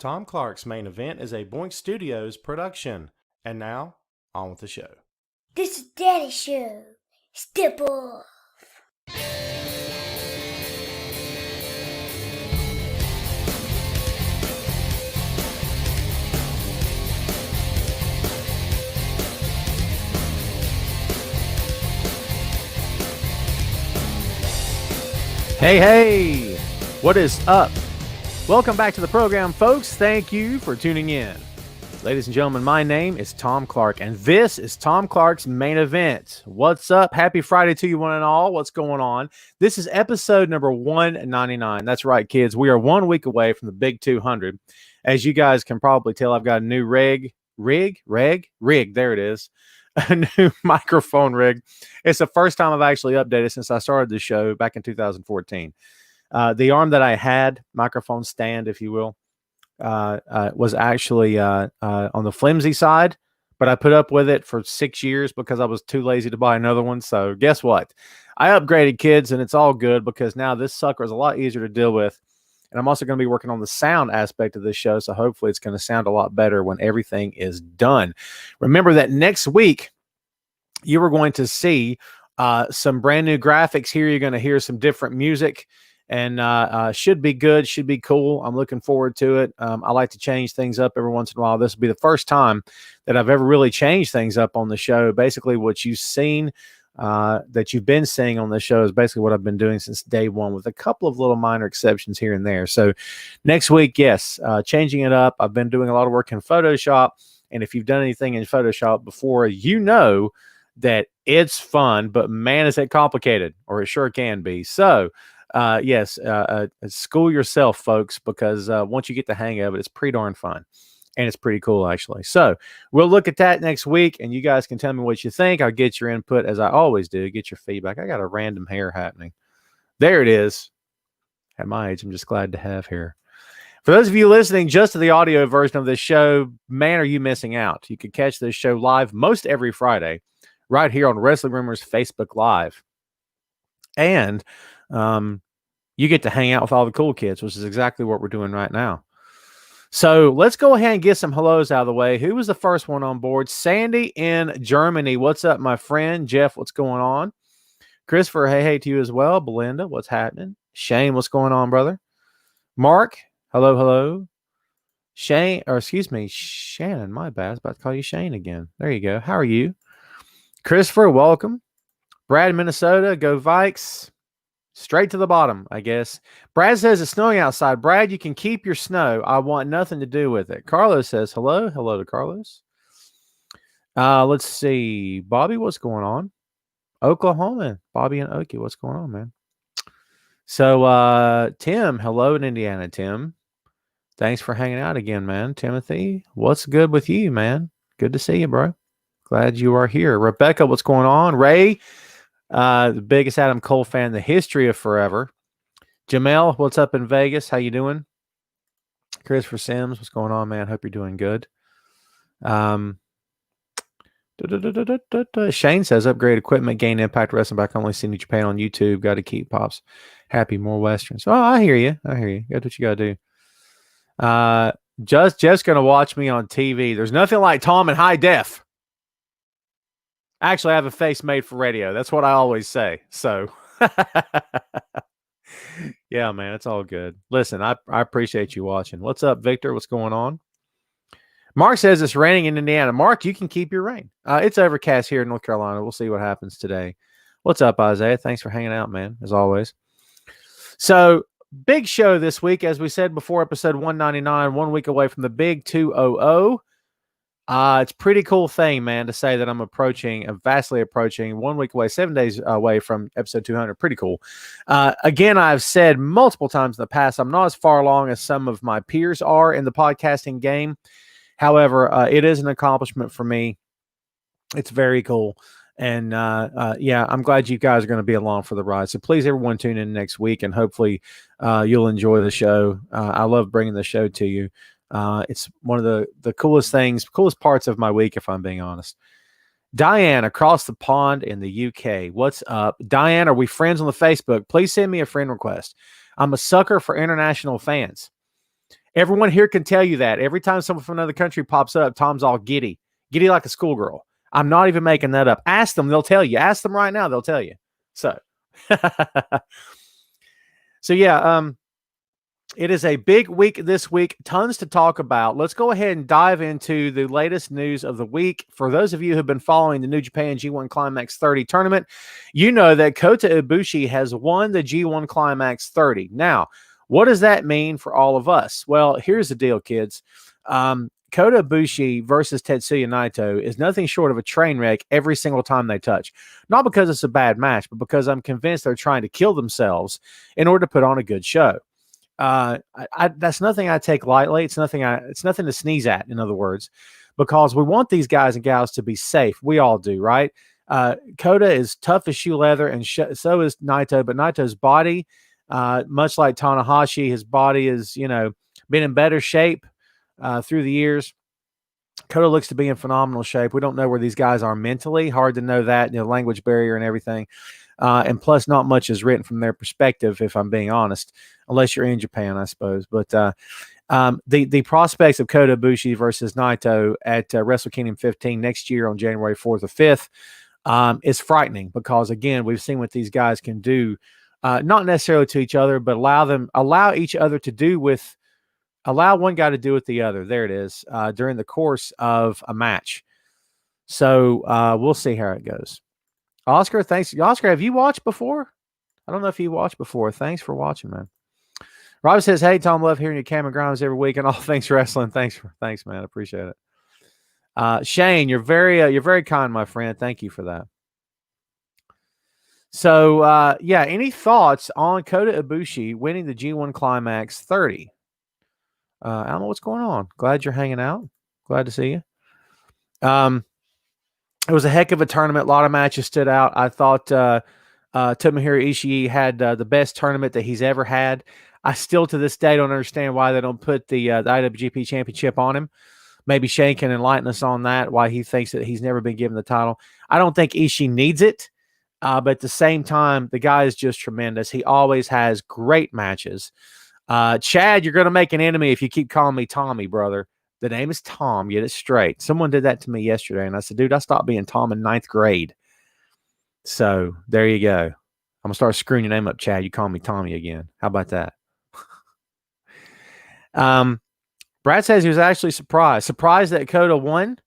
Tom Clark's Main Event is a Boink Studios production. And now, on with the show. This is Daddy Show. Step off. Hey, what is up? Welcome back to the program, folks. Thank you for tuning in. Ladies and gentlemen, my name is Tom Clark, and this is Tom Clark's Main Event. What's up? Happy Friday to you one and all. What's going on? This is episode number 199. That's right, kids. We are 1 week away from the big 200. As you guys can probably tell, I've got a new rig. There it is. A new microphone rig. It's the first time I've actually updated since I started the show back in 2014. The arm that I had, microphone stand, if you will, was actually on the flimsy side, but I put up with it for 6 years because I was too lazy to buy another one. So guess what? I upgraded, kids, and it's all good because now this sucker is a lot easier to deal with. And I'm also going to be working on the sound aspect of this show, so hopefully it's going to sound a lot better when everything is done. Remember that next week, you are going to see some brand new graphics here. You're going to hear some different music, and should be good, should be cool. I'm looking forward to it. I like to change things up every once in a while. This will be the first time that I've ever really changed things up on the show. Basically, what you've seen, that you've been seeing on the show is basically what I've been doing since day one, with a couple of little minor exceptions here and there. So next week, yes, changing it up. I've been doing a lot of work in Photoshop, and if you've done anything in Photoshop before, you know that it's fun, but man, is it complicated, or it sure can be. So yes, school yourself, folks, because once you get the hang of it, it's pretty darn fun. And it's pretty cool, actually. So we'll look at that next week, and you guys can tell me what you think. I'll get your input, as I always do, get your feedback. I got a random hair happening. There it is. At my age, I'm just glad to have hair. For those of you listening just to the audio version of this show, man, are you missing out. You can catch this show live most every Friday right here on Wrestling Rumors Facebook Live. And you get to hang out with all the cool kids, which is exactly what we're doing right now. So let's go ahead and get some hellos out of the way. Who was the first one on board? Sandy in Germany. What's up, my friend? Jeff, what's going on? Christopher, hey to you as well. Belinda, what's happening? Shane, what's going on, brother? Mark, hello. Shannon, my bad. I was about to call you Shane again. There you go. How are you? Christopher, welcome. Brad, Minnesota, go Vikes. Straight to the bottom, I guess. Brad says it's snowing outside. Brad, you can keep your snow. I want nothing to do with it. Carlos says hello. Hello to Carlos. Let's see. Bobby, what's going on? Oklahoma. Bobby and Okie, what's going on, man? So, Tim, hello in Indiana, Tim. Thanks for hanging out again, man. Timothy, what's good with you, man? Good to see you, bro. Glad you are here. Rebecca, what's going on? Ray, the biggest Adam Cole fan in the history of forever. Jamel, what's up in Vegas? How you doing? Christopher Sims, what's going on, man? Hope you're doing good. Shane says, upgrade equipment, gain Impact Wrestling back. Only seen New Japan on YouTube. Got to keep Pops happy, more Westerns. Oh, I hear you. Got what you got to do. Jeff's going to watch me on TV. There's nothing like Tom in high def. Actually, I have a face made for radio. That's what I always say. So, yeah, man, it's all good. Listen, I appreciate you watching. What's up, Victor? What's going on? Mark says it's raining in Indiana. Mark, you can keep your rain. It's overcast here in North Carolina. We'll see what happens today. What's up, Isaiah? Thanks for hanging out, man, as always. So, big show this week. As we said before, episode 199, 1 week away from the big 200. It's a pretty cool thing, man, to say that I'm vastly approaching 1 week away, 7 days away from episode 200. Pretty cool. Again, I've said multiple times in the past, I'm not as far along as some of my peers are in the podcasting game. However, it is an accomplishment for me. It's very cool. And yeah, I'm glad you guys are going to be along for the ride. So please, everyone, tune in next week, and hopefully you'll enjoy the show. I love bringing the show to you. It's one of the coolest parts of my week, if I'm being honest. Diane across the pond in the UK. What's up? Diane, are we friends on the Facebook? Please send me a friend request. I'm a sucker for international fans. Everyone here can tell you that. Every time someone from another country pops up, Tom's all giddy like a schoolgirl. I'm not even making that up. Ask them, they'll tell you. Ask them right now, they'll tell you. So, so yeah, it is a big week this week. Tons to talk about. Let's go ahead and dive into the latest news of the week. For those of you who have been following the New Japan G1 Climax 30 tournament, you know that Kota Ibushi has won the G1 Climax 30. Now, what does that mean for all of us? Well, here's the deal, kids. Kota Ibushi versus Tetsuya Naito is nothing short of a train wreck every single time they touch. Not because it's a bad match, but because I'm convinced they're trying to kill themselves in order to put on a good show. That's nothing I take lightly. It's nothing to sneeze at, in other words, because we want these guys and gals to be safe. We all do, right? Kota is tough as shoe leather, and so is Naito. But Naito's body, much like Tanahashi, his body is, been in better shape through the years. Kota looks to be in phenomenal shape. We don't know where these guys are mentally. Hard to know that, language barrier and everything. And plus, not much is written from their perspective, if I'm being honest, unless you're in Japan, I suppose. But the prospects of Kota Ibushi versus Naito at Wrestle Kingdom 15 next year on January 4th or 5th is frightening because, again, we've seen what these guys can do, not necessarily to each other, but allow one guy to do with the other. There it is, during the course of a match. So we'll see how it goes. Oscar, thanks. Oscar, have you watched before? I don't know if you watched before. Thanks for watching, man. Rob says, "Hey, Tom, love hearing your Cameron Grimes every week and all things wrestling." Thanks, man. I appreciate it. Shane, you're very kind, my friend. Thank you for that. So, any thoughts on Kota Ibushi winning the G1 Climax 30? I don't know what's going on. Glad you're hanging out. Glad to see you. It was a heck of a tournament. A lot of matches stood out. I thought Tomohiro Ishii had the best tournament that he's ever had. I still, to this day, don't understand why they don't put the IWGP Championship on him. Maybe Shane can enlighten us on that, why he thinks that he's never been given the title. I don't think Ishii needs it, but at the same time, the guy is just tremendous. He always has great matches. Chad, you're going to make an enemy if you keep calling me Tommy, brother. The name is Tom. Get it straight. Someone did that to me yesterday, and I said, dude, I stopped being Tom in 9th grade. So there you go. I'm going to start screwing your name up, Chad. You call me Tommy again. How about that? Brad says he was actually surprised. Surprised that Kota won?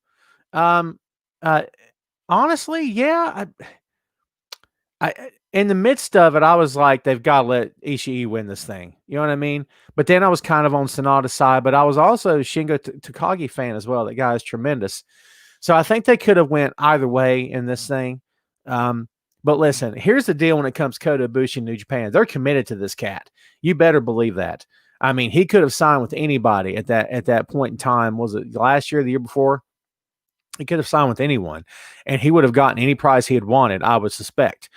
Honestly, yeah. I in the midst of it, I was like, they've got to let Ishii win this thing. You know what I mean? But then I was kind of on Sonata's side, but I was also a Shingo Takagi fan as well. That guy is tremendous. So I think they could have went either way in this thing. But listen, here's the deal when it comes to Kota Ibushi in New Japan. They're committed to this cat. You better believe that. I mean, he could have signed with anybody at that point in time. Was it last year, the year before? He could have signed with anyone, and he would have gotten any price he had wanted, I would suspect.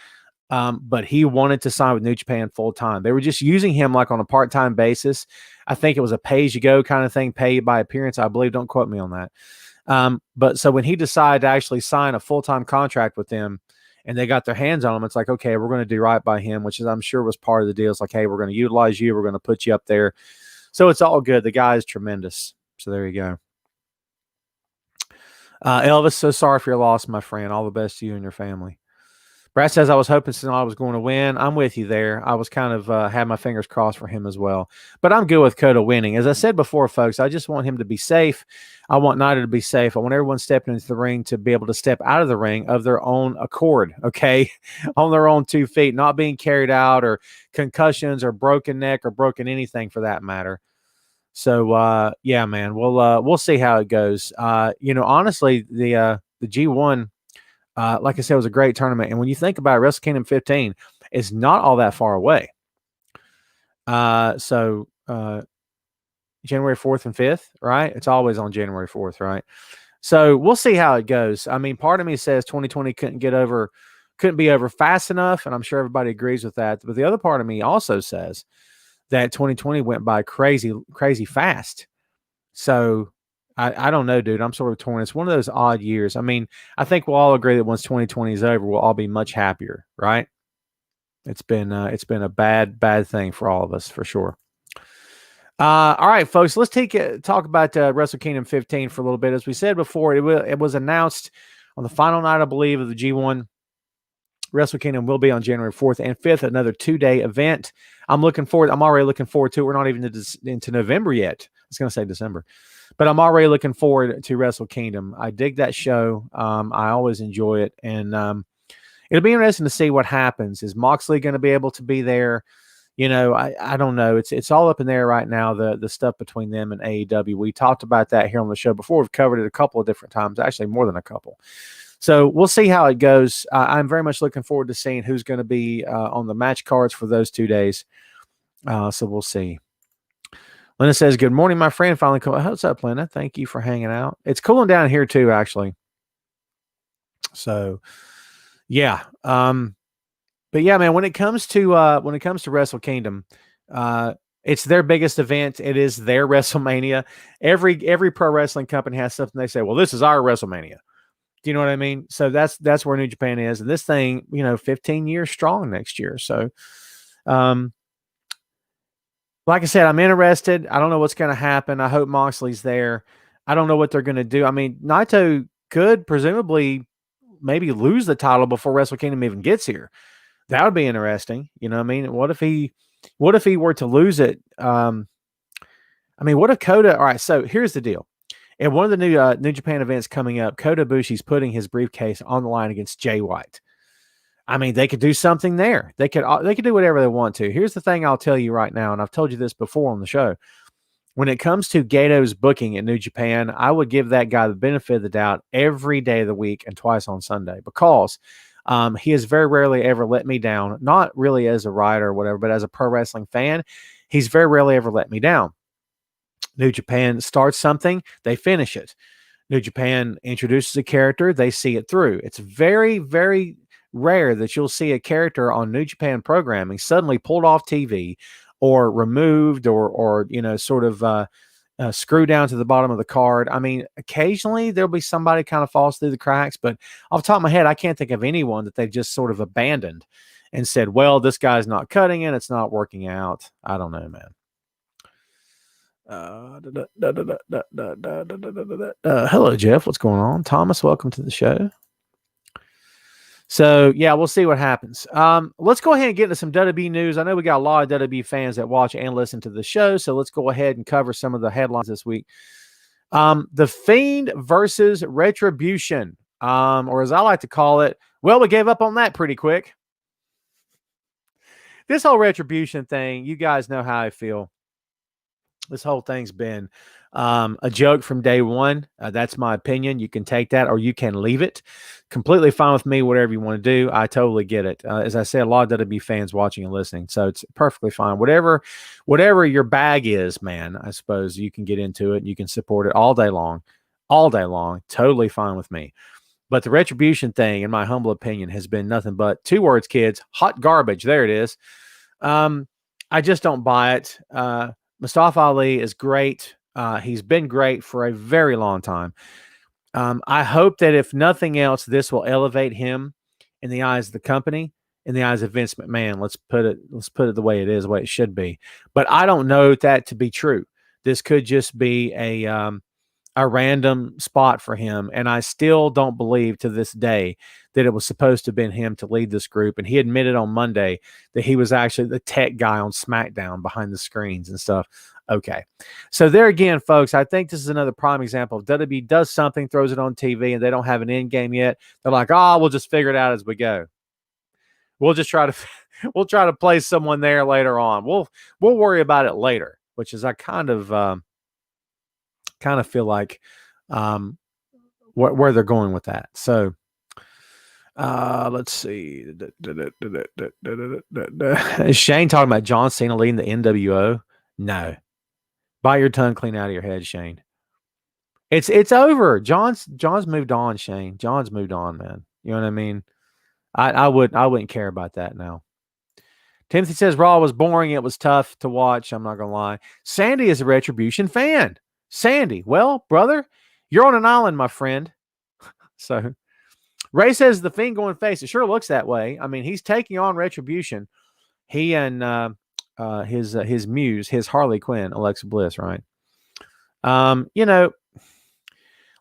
But he wanted to sign with New Japan full time. They were just using him like on a part-time basis. I think it was a pay-as-you-go kind of thing, paid by appearance, I believe. Don't quote me on that. But so when he decided to actually sign a full-time contract with them and they got their hands on him, it's like, okay, we're going to do right by him, which is, I'm sure, was part of the deal. It's like, hey, we're going to utilize you. We're going to put you up there. So it's all good. The guy is tremendous. So there you go. Elvis, so sorry for your loss, my friend. All the best to you and your family. Brad says, I was hoping Sonata was going to win. I'm with you there. I was kind of had my fingers crossed for him as well. But I'm good with Kota winning. As I said before, folks, I just want him to be safe. I want Naito to be safe. I want everyone stepping into the ring to be able to step out of the ring of their own accord, okay? On their own 2 feet, not being carried out or concussions or broken neck or broken anything for that matter. So, yeah, man, we'll see how it goes. Honestly, the G1, like I said, it was a great tournament. And when you think about it, Wrestle Kingdom 15, it's not all that far away. So January 4th and 5th, right? It's always on January 4th, right? So we'll see how it goes. I mean, part of me says 2020 couldn't be over fast enough, and I'm sure everybody agrees with that. But the other part of me also says that 2020 went by crazy, crazy fast. So I don't know, dude. I'm sort of torn. It's one of those odd years. I mean, I think we'll all agree that once 2020 is over, we'll all be much happier, right? It's been a bad thing for all of us, for sure. All right, folks, let's talk about Wrestle Kingdom 15 for a little bit. As we said before, it was announced on the final night, I believe, of the G1. Wrestle Kingdom will be on January 4th and 5th, another 2-day event. I'm already looking forward to it. We're not even into November yet. I was going to say December, but I'm already looking forward to Wrestle Kingdom. I dig that show. I always enjoy it. And it'll be interesting to see what happens. Is Moxley going to be able to be there? You know, I don't know. It's all up in there right now, the stuff between them and AEW. We talked about that here on the show before. We've covered it a couple of different times, actually more than a couple. So we'll see how it goes. I'm very much looking forward to seeing who's going to be on the match cards for those 2 days. So we'll see. Lena says, good morning, my friend. Finally, what's up, Lena? Thank you for hanging out. It's cooling down here too, actually. So, yeah. But yeah, man, when it comes to Wrestle Kingdom, it's their biggest event. It is their WrestleMania. Every pro wrestling company has something they say, well, this is our WrestleMania. Do you know what I mean? So that's where New Japan is. And this thing, 15 years strong next year. So, like I said, I'm interested. I don't know what's going to happen. I hope Moxley's there. I don't know what they're going to do. I mean, Naito could presumably maybe lose the title before Wrestle Kingdom even gets here. That would be interesting. You know what I mean? What if he were to lose it? What if Kota? All right, so here's the deal. At one of the New Japan events coming up, Kota Ibushi's putting his briefcase on the line against Jay White. I mean, they could do something there. They could do whatever they want to. Here's the thing I'll tell you right now, and I've told you this before on the show. When it comes to Gato's booking at New Japan, I would give that guy the benefit of the doubt every day of the week and twice on Sunday, because he has very rarely ever let me down, not really as a writer or whatever, but as a pro wrestling fan, he's very rarely ever let me down. New Japan starts something, they finish it. New Japan introduces a character, they see it through. It's very, very rare that you'll see a character on New Japan programming suddenly pulled off TV or removed or screw down to the bottom of the card. I mean, occasionally there'll be somebody kind of falls through the cracks, but off the top of my head, I can't think of anyone that they've just sort of abandoned and said, well, this guy's not cutting it. It's not working out. I don't know, man. Hello, Jeff. What's going on? Thomas, welcome to the show. So, yeah, we'll see what happens. Let's go ahead and get into some WWE news. I know we got a lot of WWE fans that watch and listen to the show, so let's go ahead and cover some of the headlines this week. The Fiend versus Retribution, or as I like to call it, well, we gave up on that pretty quick. This whole Retribution thing, you guys know how I feel. This whole thing's been a joke from day one. That's my opinion. You can take that or you can leave it. Completely fine with me, whatever you want to do. I totally get it. As I said, a lot of WWE fans watching and listening, so it's perfectly fine. Whatever your bag is, man, I suppose you can get into it. You can support it all day long. Totally fine with me. But the Retribution thing, in my humble opinion, has been nothing but 2 words, kids: hot garbage. There it is. I just don't buy it. Mustafa Ali is great. He's been great for a very long time. I hope that if nothing else, this will elevate him in the eyes of the company, in the eyes of Vince McMahon. Let's put it the way it is, the way it should be. But I don't know that to be true. This could just be a random spot for him. And I still don't believe to this day that it was supposed to have been him to lead this group. And he admitted on Monday that he was actually the tech guy on SmackDown behind the screens and stuff. Okay. So there again, folks, I think this is another prime example of WWE does something, throws it on TV, and they don't have an end game yet. They're like, we'll just figure it out as we go. We'll just try to place someone there later on. We'll worry about it later, which is I kind of feel like where they're going with that. So let's see. Is Shane talking about John Cena leading the NWO? No. Bite your tongue clean out of your head, Shane. It's over. John's moved on, Shane. John's moved on, man. You know what I mean? I wouldn't care about that now. Timothy says Raw was boring. It was tough to watch. I'm not gonna lie. Sandy is a Retribution fan. Sandy, well, brother, you're on an island, my friend. So Ray says the Fiend going face. It sure looks that way. I mean, he's taking on Retribution. He and his muse, his Harley Quinn, Alexa Bliss, right?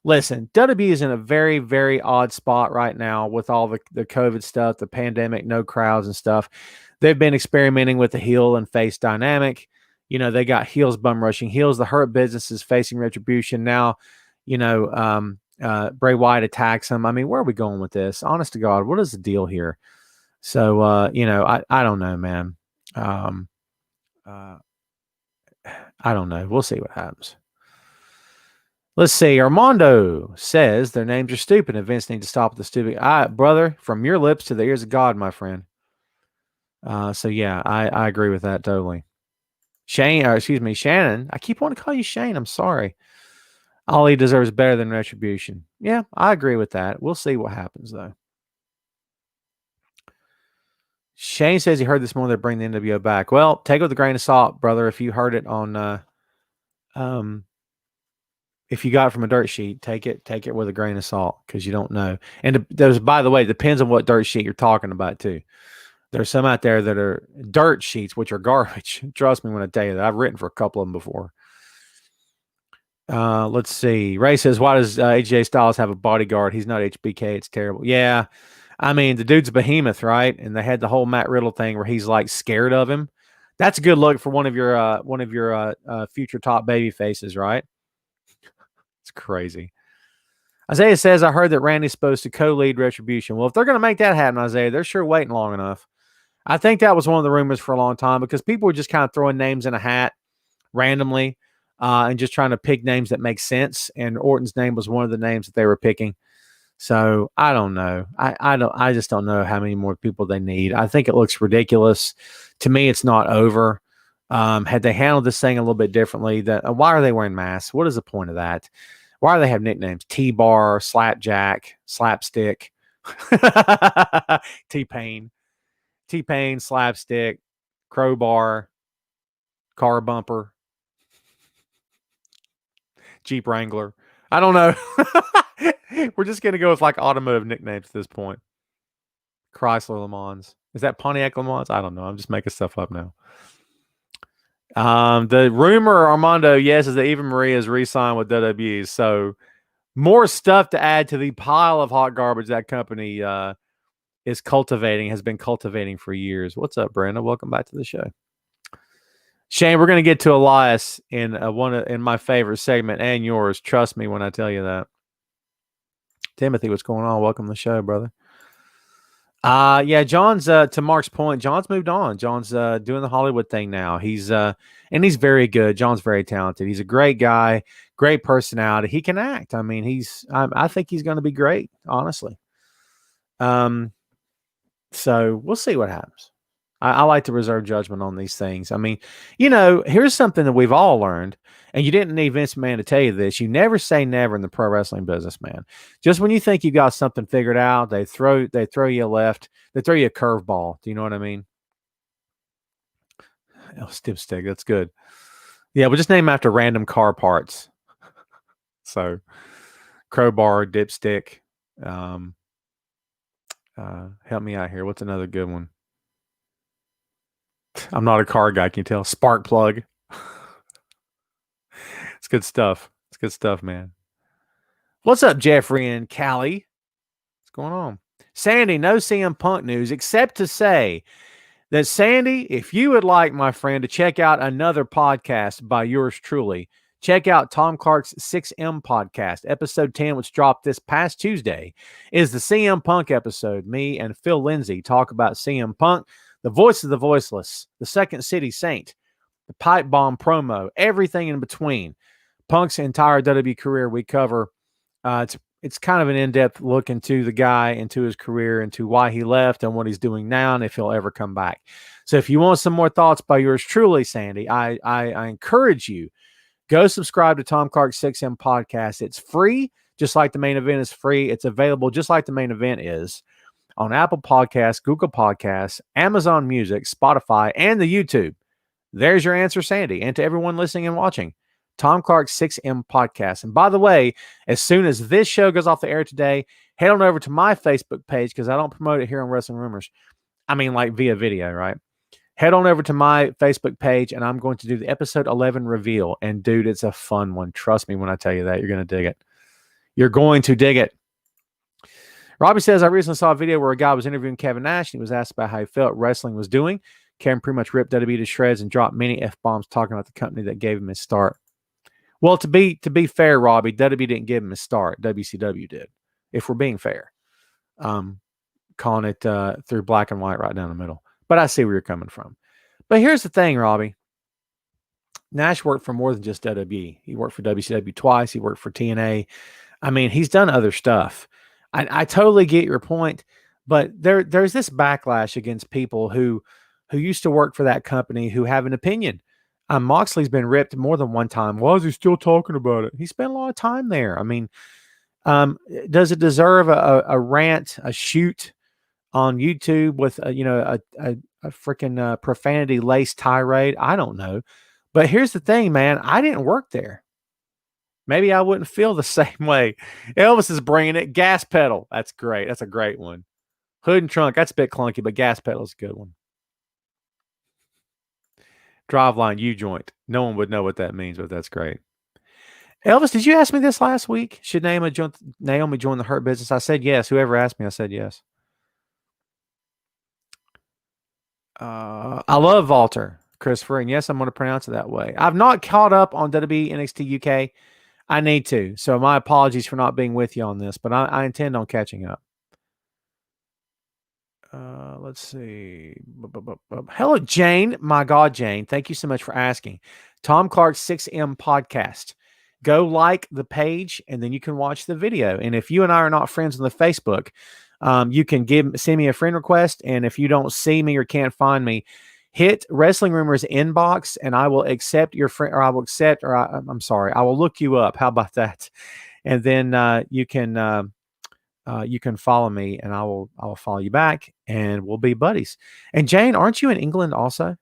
Listen, WWE is in a very, very odd spot right now with all the COVID stuff, the pandemic, no crowds and stuff. They've been experimenting with the heel and face dynamic. They got heels bum rushing heels. The Hurt Business is facing retribution now. Bray Wyatt attacks him. I mean, where are we going with this? Honest to God, what is the deal here? So, I don't know, man. I don't know. We'll see what happens. Let's see. Armando says their names are stupid and Vince needs to stop with the stupid. Brother, from your lips to the ears of God, my friend. So yeah, I agree with that totally. Shannon. I keep wanting to call you Shane. I'm sorry. Ali deserves better than retribution. Yeah, I agree with that. We'll see what happens though. Shane says he heard this morning they're bringing the NWO back. Well, take it with a grain of salt, brother. If you heard it on, if you got it from a dirt sheet, take it with a grain of salt because you don't know. And there's, by the way, it depends on what dirt sheet you're talking about too. There's some out there that are dirt sheets, which are garbage. Trust me when I tell you that. I've written for a couple of them before. Let's see. Ray says, why does AJ Styles have a bodyguard? He's not HBK. It's terrible. Yeah. I mean, the dude's a behemoth, right? And they had the whole Matt Riddle thing where he's like scared of him. That's a good look for one of your future top baby faces, right? It's crazy. Isaiah says, I heard that Randy's supposed to co-lead Retribution. Well, if they're going to make that happen, Isaiah, they're sure waiting long enough. I think that was one of the rumors for a long time because people were just kind of throwing names in a hat randomly and just trying to pick names that make sense. And Orton's name was one of the names that they were picking. So I don't know. I just don't know how many more people they need. I think it looks ridiculous. To me, it's not over. Had they handled this thing a little bit differently, why are they wearing masks? What is the point of that? Why do they have nicknames? T-Bar, Slapjack, Slapstick, T-Pain, Slapstick, Crowbar, Car Bumper, Jeep Wrangler. I don't know. We're just going to go with like automotive nicknames at this point. Chrysler Le Mans. Is that Pontiac Le Mans? I don't know. I'm just making stuff up now. The rumor, Armando, yes, is that Eva Marie is re-signed with WWE. So more stuff to add to the pile of hot garbage that company has been cultivating for years. What's up, Brenda? Welcome back to the show. Shane, we're going to get to Elias in in my favorite segment and yours. Trust me when I tell you that. Timothy, what's going on? Welcome to the show, brother. Yeah, John's to Mark's point, John's moved on. John's doing the Hollywood thing now. He's very good. John's very talented. He's a great guy, great personality. He can act. I mean, I think he's going to be great, honestly. So we'll see what happens. I like to reserve judgment on these things. I mean, here's something that we've all learned, and you didn't need Vince McMahon to tell you this. You never say never in the pro wrestling business, man. Just when you think you got something figured out, they throw you a left. They throw you a curveball. Do you know what I mean? Oh, Dipstick. That's good. Yeah, we'll just name after random car parts. So, Crowbar, Dipstick. Help me out here. What's another good one? I'm not a car guy, can you tell? Spark plug. It's good stuff. It's good stuff, man. What's up, Jeffrey and Callie? What's going on? Sandy, no CM Punk news, except to say that, Sandy, if you would like, my friend, to check out another podcast by yours truly, check out Tom Clark's 6M podcast. Episode 10, which dropped this past Tuesday, is the CM Punk episode. Me and Phil Lindsay talk about CM Punk, the voice of the voiceless, the Second City Saint, the pipe bomb promo, everything in between. Punk's entire WWE career we cover. It's kind of an in-depth look into the guy, into his career, into why he left and what he's doing now, and if he'll ever come back. So if you want some more thoughts by yours truly, Sandy, I encourage you, go subscribe to Tom Clark's 6M podcast. It's free, just like the main event is free. It's available just like the main event is on Apple Podcasts, Google Podcasts, Amazon Music, Spotify, and the YouTube. There's your answer, Sandy. And to everyone listening and watching, Tom Clark's 6M podcast. And by the way, as soon as this show goes off the air today, head on over to my Facebook page because I don't promote it here on Wrestling Rumors. I mean, like via video, right? head on over to my Facebook page, and I'm going to do the episode 11 reveal. And dude, it's a fun one. Trust me when I tell you that. You're going to dig it. You're going to dig it. Robbie says, I recently saw a video where a guy was interviewing Kevin Nash, and he was asked about how he felt wrestling was doing. Kevin pretty much ripped WWE to shreds and dropped many F-bombs talking about the company that gave him his start. Well, to be fair, Robbie, WWE didn't give him his start. WCW did, if we're being fair. Calling it through black and white right down the middle. But I see where you're coming from. But here's the thing, Robbie. Nash worked for more than just WWE. He worked for WCW twice. He worked for TNA. I mean, he's done other stuff. I totally get your point, but there's this backlash against people who used to work for that company who have an opinion. Moxley's been ripped more than one time. Why is he still talking about it? He spent a lot of time there. I mean, does it deserve a rant, a shoot on YouTube with a freaking profanity laced tirade? I don't know. But here's the thing, man. I didn't work there. Maybe I wouldn't feel the same way. Elvis is bringing it. Gas pedal. That's great. That's a great one. Hood and trunk. That's a bit clunky, but gas pedal is a good one. Driveline U-joint. No one would know what that means, but that's great. Elvis, did you ask me this last week? Should Naomi join the Hurt Business? I said yes. Whoever asked me, I said yes. I love Walter, Christopher, and yes, I'm going to pronounce it that way. I've not caught up on WWE NXT UK. I need to. So my apologies for not being with you on this, but I intend on catching up. Let's see. Hello, Jane. My God, Jane. Thank you so much for asking. Tom Clark's 6M podcast. Go like the page, and then you can watch the video. And if you and I are not friends on the Facebook, you can send me a friend request. And if you don't see me or can't find me, hit Wrestling Rumors inbox, and I will accept your friend, or I will accept, or I'm sorry, I will look you up. How about that? And then you can follow me, and I will follow you back, and we'll be buddies. And Jane, aren't you in England also?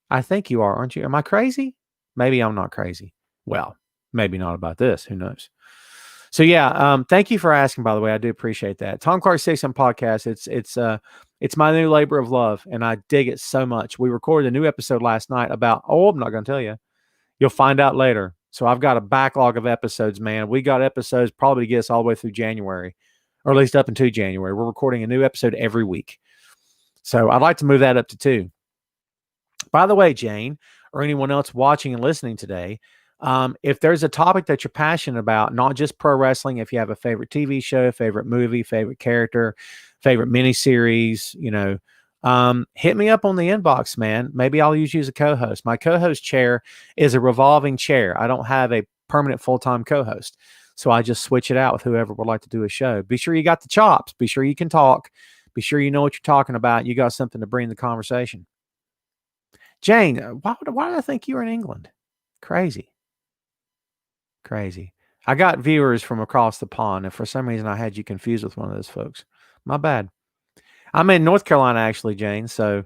I think you are, aren't you? Am I crazy? Maybe I'm not crazy. Well, maybe not about this. Who knows? So yeah, thank you for asking. By the way, I do appreciate that. Tom Clark 6M podcast. It's my new labor of love, and I dig it so much. We recorded a new episode last night about. Oh, I'm not going to tell you. You'll find out later. So I've got a backlog of episodes, man. We got episodes probably to get us all the way through January, or at least up into January. We're recording a new episode every week. So I'd like to move that up to 2. By the way, Jane, or anyone else watching and listening today, if there's a topic that you're passionate about, not just pro wrestling, if you have a favorite TV show, favorite movie, favorite character, favorite miniseries, hit me up on the inbox, man. Maybe I'll use you as a co-host. My co-host chair is a revolving chair. I don't have a permanent full-time co-host. So I just switch it out with whoever would like to do a show. Be sure you got the chops. Be sure you can talk. Be sure you know what you're talking about. You got something to bring the conversation. Jane, why did I think you were in England? Crazy. I got viewers from across the pond, and for some reason I had you confused with one of those folks. My bad. I'm in North Carolina, actually, Jane. So,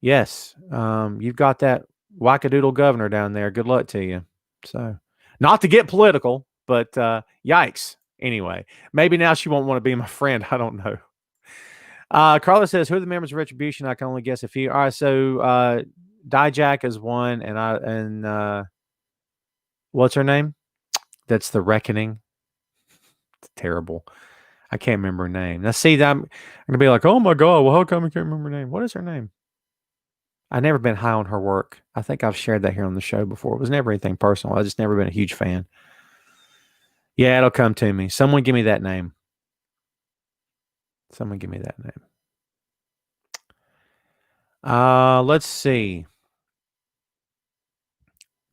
yes, you've got that wackadoodle governor down there. Good luck to you. So, not to get political, but yikes. Anyway, maybe now she won't want to be my friend. I don't know. Carla says, who are the members of Retribution? I can only guess a few. All right, so Dijak is one, and what's her name? That's the Reckoning. It's terrible. I can't remember her name. Now, see, I'm going to be like, oh my God, well, how come I can't remember her name? What is her name? I've never been high on her work. I think I've shared that here on the show before. It was never anything personal. I've just never been a huge fan. Yeah, it'll come to me. Someone give me that name. Let's see.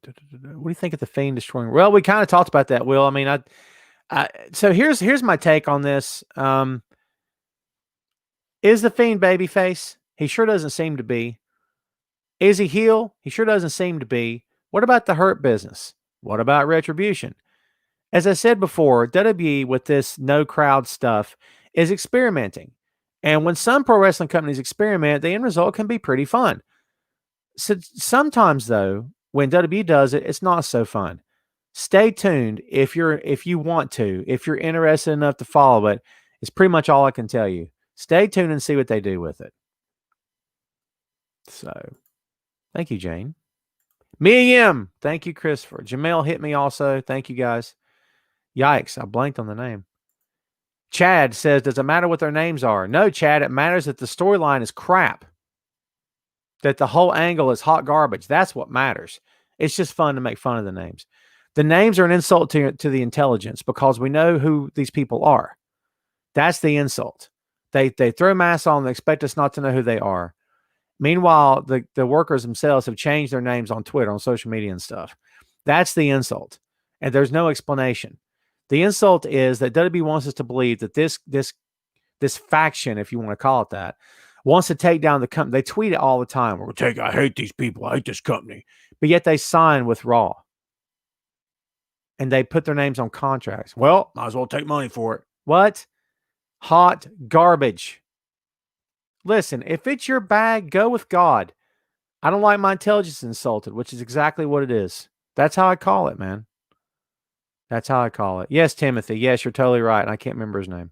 What do you think of the Fiend destroying? Well, we kind of talked about that, Will. I mean, so here's my take on this. Is the Fiend babyface? He sure doesn't seem to be. Is he heel? He sure doesn't seem to be. What about the Hurt Business? What about Retribution? As I said before, WWE with this no crowd stuff is experimenting. And when some pro wrestling companies experiment, the end result can be pretty fun. So sometimes, though, when WWE does it, it's not so fun. Stay tuned if you want to. If you're interested enough to follow it, it's pretty much all I can tell you. Stay tuned and see what they do with it. So, thank you, Jane. Mia Yim. Thank you, Christopher. Jamel hit me also. Thank you, guys. Yikes, I blanked on the name. Chad says, does it matter what their names are? No, Chad, it matters that the storyline is crap. That the whole angle is hot garbage. That's what matters. It's just fun to make fun of the names. The names are an insult to the intelligence because we know who these people are. That's the insult. They throw masks on. They expect us not to know who they are. Meanwhile, the workers themselves have changed their names on Twitter, on social media and stuff. That's the insult. And there's no explanation. The insult is that WWE wants us to believe that this faction, if you want to call it that, wants to take down the company. They tweet it all the time. I hate these people. I hate this company. But yet they sign with Raw. And they put their names on contracts. Well, might as well take money for it. What? Hot garbage. Listen, if it's your bag, go with God. I don't like my intelligence insulted, which is exactly what it is. That's how I call it, man. That's how I call it. Yes, Timothy. Yes, you're totally right. And I can't remember his name.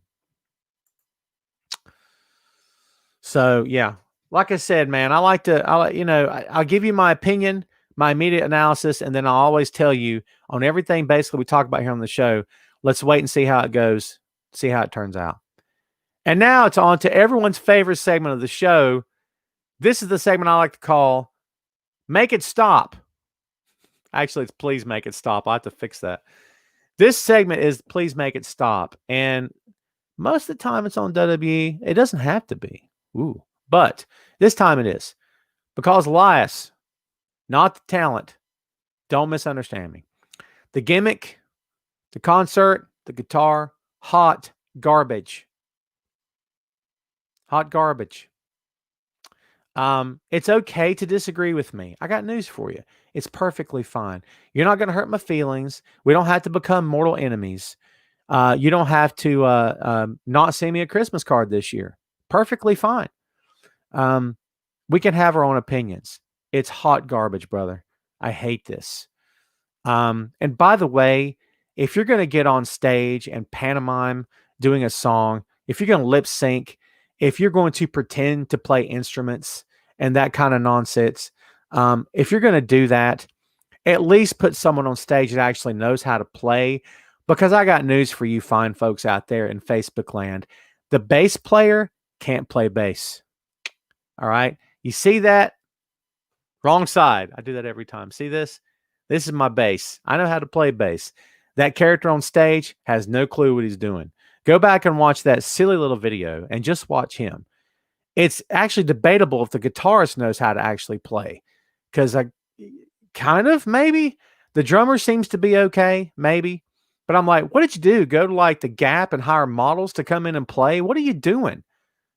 So, yeah. Like I said, man, I'll give you my opinion, my immediate analysis, and then I'll always tell you on everything basically we talk about here on the show. Let's wait and see how it goes, see how it turns out. And now it's on to everyone's favorite segment of the show. This is the segment I like to call Make It Stop. Actually, it's Please Make It Stop. I have to fix that. This segment is Please Make It Stop. And most of the time it's on WWE. It doesn't have to be. Ooh. But this time it is. Because Elias, not the talent. Don't misunderstand me. The gimmick, the concert, the guitar, hot garbage. Hot garbage. It's okay to disagree with me. I got news for you. It's perfectly fine. You're not going to hurt my feelings. We don't have to become mortal enemies. You don't have to not send me a Christmas card this year. Perfectly fine. We can have our own opinions. It's hot garbage, brother. I hate this. And by the way, if you're going to get on stage and pantomime doing a song, if you're going to lip sync, if you're going to pretend to play instruments and that kind of nonsense, if you're going to do that, at least put someone on stage that actually knows how to play. Because I got news for you fine folks out there in Facebook land. The bass player can't play bass. All right. You see that? Wrong side. I do that every time. See this? This is my bass. I know how to play bass. That character on stage has no clue what he's doing. Go back and watch that silly little video and just watch him. It's actually debatable if the guitarist knows how to actually play. Because maybe. The drummer seems to be okay, maybe. But I'm like, what did you do? Go to like the Gap and hire models to come in and play? What are you doing?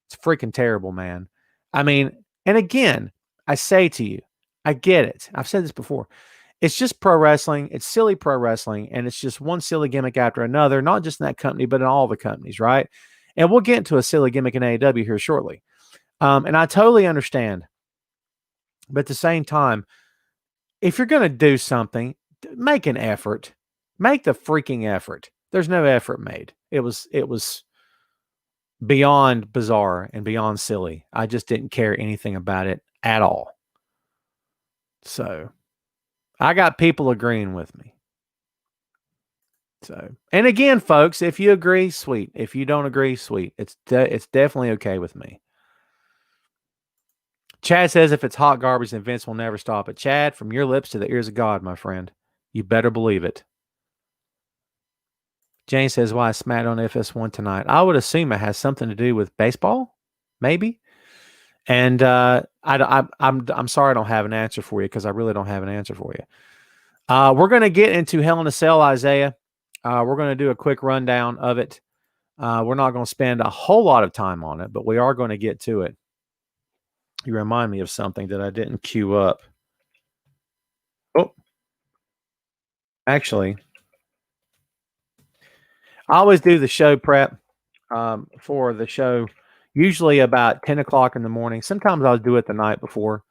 It's freaking terrible, man. I mean, and again, I say to you, I get it. I've said this before. It's just pro wrestling. It's silly pro wrestling. And it's just one silly gimmick after another, not just in that company, but in all the companies, right? And we'll get into a silly gimmick in AEW here shortly. And I totally understand. But at the same time, if you're going to do something, make an effort. Make the freaking effort. There's no effort made. It was beyond bizarre and beyond silly. I just didn't care anything about it at all. So I got people agreeing with me. So, and again, folks, if you agree, sweet. If you don't agree, sweet. It's definitely okay with me. Chad says if it's hot garbage, then Vince will never stop it. Chad, from your lips to the ears of God, my friend. You better believe it. Jane says, why is SmackDown FS1 tonight? I would assume it has something to do with baseball, maybe. And I'm sorry I don't have an answer for you because I really don't have an answer for you. We're going to get into Hell in a Cell, Isaiah. We're going to do a quick rundown of it. We're not going to spend a whole lot of time on it, but we are going to get to it. You remind me of something that I didn't queue up. Oh, actually, I always do the show prep for the show, usually about 10 o'clock in the morning. Sometimes I'll do it the night before.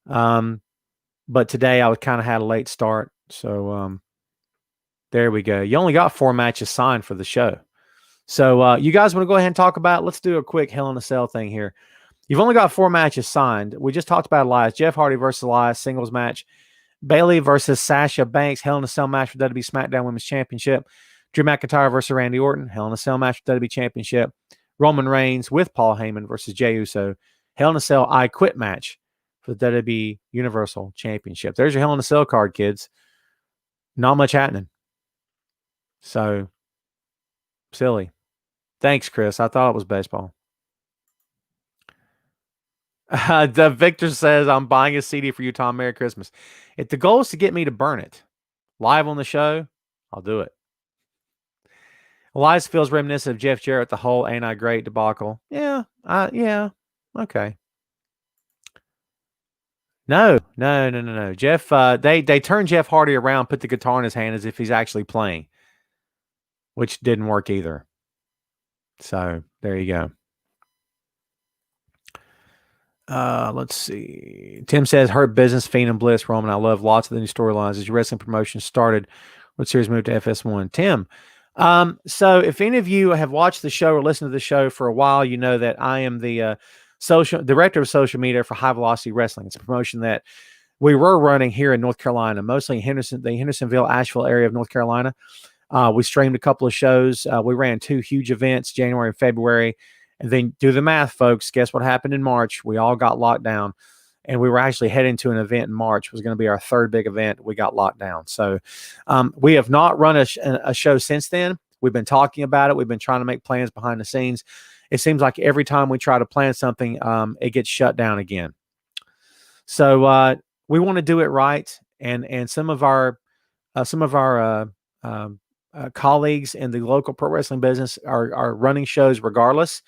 But today I kind of had a late start. So there we go. You only got 4 matches signed for the show. So you guys want to go ahead and talk about it? Let's do a quick Hell in a Cell thing here. You've only got 4 matches signed. We just talked about Elias. Jeff Hardy versus Elias, singles match. Bailey versus Sasha Banks, Hell in a Cell match for WWE SmackDown Women's Championship. Drew McIntyre versus Randy Orton, Hell in a Cell match for WWE Championship. Roman Reigns with Paul Heyman versus Jey Uso, Hell in a Cell I Quit match for the WWE Universal Championship. There's your Hell in a Cell card, kids. Not much happening. So, silly. Thanks, Chris. I thought it was baseball. The Victor says, I'm buying a CD for you, Tom. Merry Christmas. If the goal is to get me to burn it live on the show, I'll do it. Elias feels reminiscent of Jeff Jarrett, the whole ain't I great debacle. Yeah. Okay. No. Jeff, they turned Jeff Hardy around, put the guitar in his hand as if he's actually playing, which didn't work either. So there you go. Let's see. Tim says, Hurt Business, Fiend, and Bliss, Roman. I love lots of the new storylines. As your wrestling promotion started, what series moved to FS1? Tim. So if any of you have watched the show or listened to the show for a while, you know that I am the director of social media for High Velocity Wrestling. It's a promotion that we were running here in North Carolina, mostly in the Hendersonville, Asheville area of North Carolina. We streamed a couple of shows. We ran 2 huge events, January and February. And then do the math, folks. Guess what happened in March? We all got locked down. And we were actually heading to an event in March. It was going to be our 3rd big event. We got locked down. So we have not run a show since then. We've been talking about it. We've been trying to make plans behind the scenes. It seems like every time we try to plan something, it gets shut down again. So we want to do it right. And some of our colleagues in the local pro wrestling business are running shows regardless.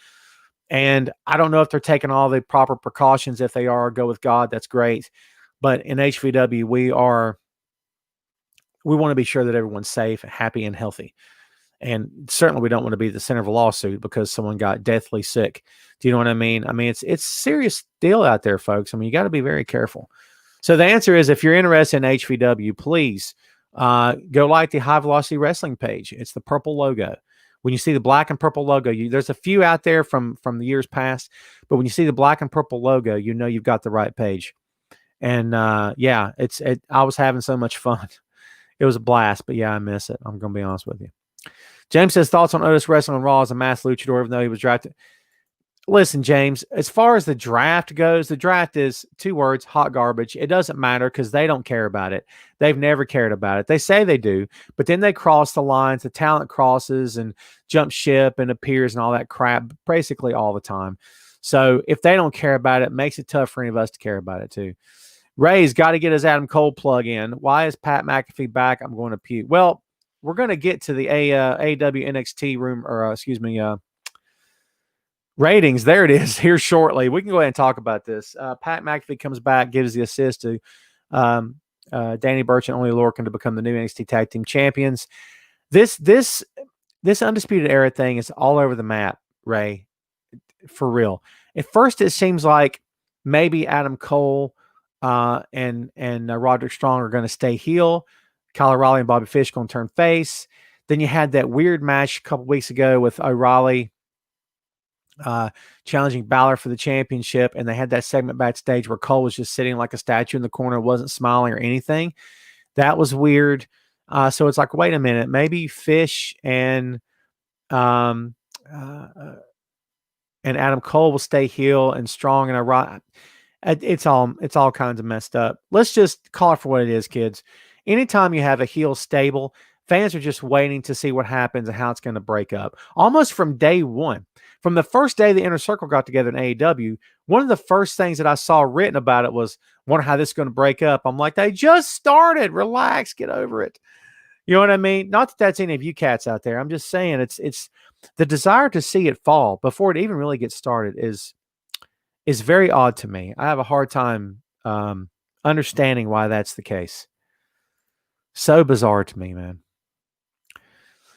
And I don't know if they're taking all the proper precautions. If they are, go with God. That's great. But in HVW, we want to be sure that everyone's safe, happy, and healthy. And certainly we don't want to be the center of a lawsuit because someone got deathly sick. Do you know what I mean? I mean, it's a serious deal out there, folks. I mean, you got to be very careful. So the answer is, if you're interested in HVW, please go like the High Velocity Wrestling page. It's the purple logo. When you see the black and purple logo, there's a few out there from the years past, but when you see the black and purple logo, you know you've got the right page. And I was having so much fun. It was a blast, but yeah, I miss it. I'm going to be honest with you. James says, thoughts on Otis wrestling on Raw as a mass luchador, even though he was drafted. Listen, James, as far as the draft goes, the draft is 2 words, hot garbage. It doesn't matter because they don't care about it. They've never cared about it. They say they do, but then they cross the lines. The talent crosses and jumps ship and appears and all that crap basically all the time. So if they don't care about it, it makes it tough for any of us to care about it too. Ray's got to get his Adam Cole plug in. Why is Pat McAfee back? I'm going to puke. Well, we're going to get to the AEW NXT room, or ratings. There it is here shortly. We can go ahead and talk about this. Pat McAfee comes back, gives the assist to Danny Burch and Only Lorcan to become the new NXT Tag Team Champions. This Undisputed Era thing is all over the map, Ray, for real. At first, it seems like maybe Adam Cole and Roderick Strong are going to stay heel. Kyle O'Reilly and Bobby Fish going to turn face. Then you had that weird match a couple weeks ago with O'Reilly challenging Balor for the championship, and they had that segment backstage where Cole was just sitting like a statue in the corner, wasn't smiling or anything. That was weird. So it's like, wait a minute, maybe Fish and Adam Cole will stay heel, and Strong and O'Reilly. It's all kinds of messed up. Let's just call it for what it is, kids. Anytime you have a heel stable, fans are just waiting to see what happens and how it's going to break up. Almost from day one. From the first day the Inner Circle got together in AEW, one of the first things that I saw written about it was, wonder how this is going to break up. I'm like, they just started. Relax. Get over it. You know what I mean? Not that that's any of you cats out there. I'm just saying it's the desire to see it fall before it even really gets started is very odd to me. I have a hard time understanding why that's the case. So bizarre to me, man.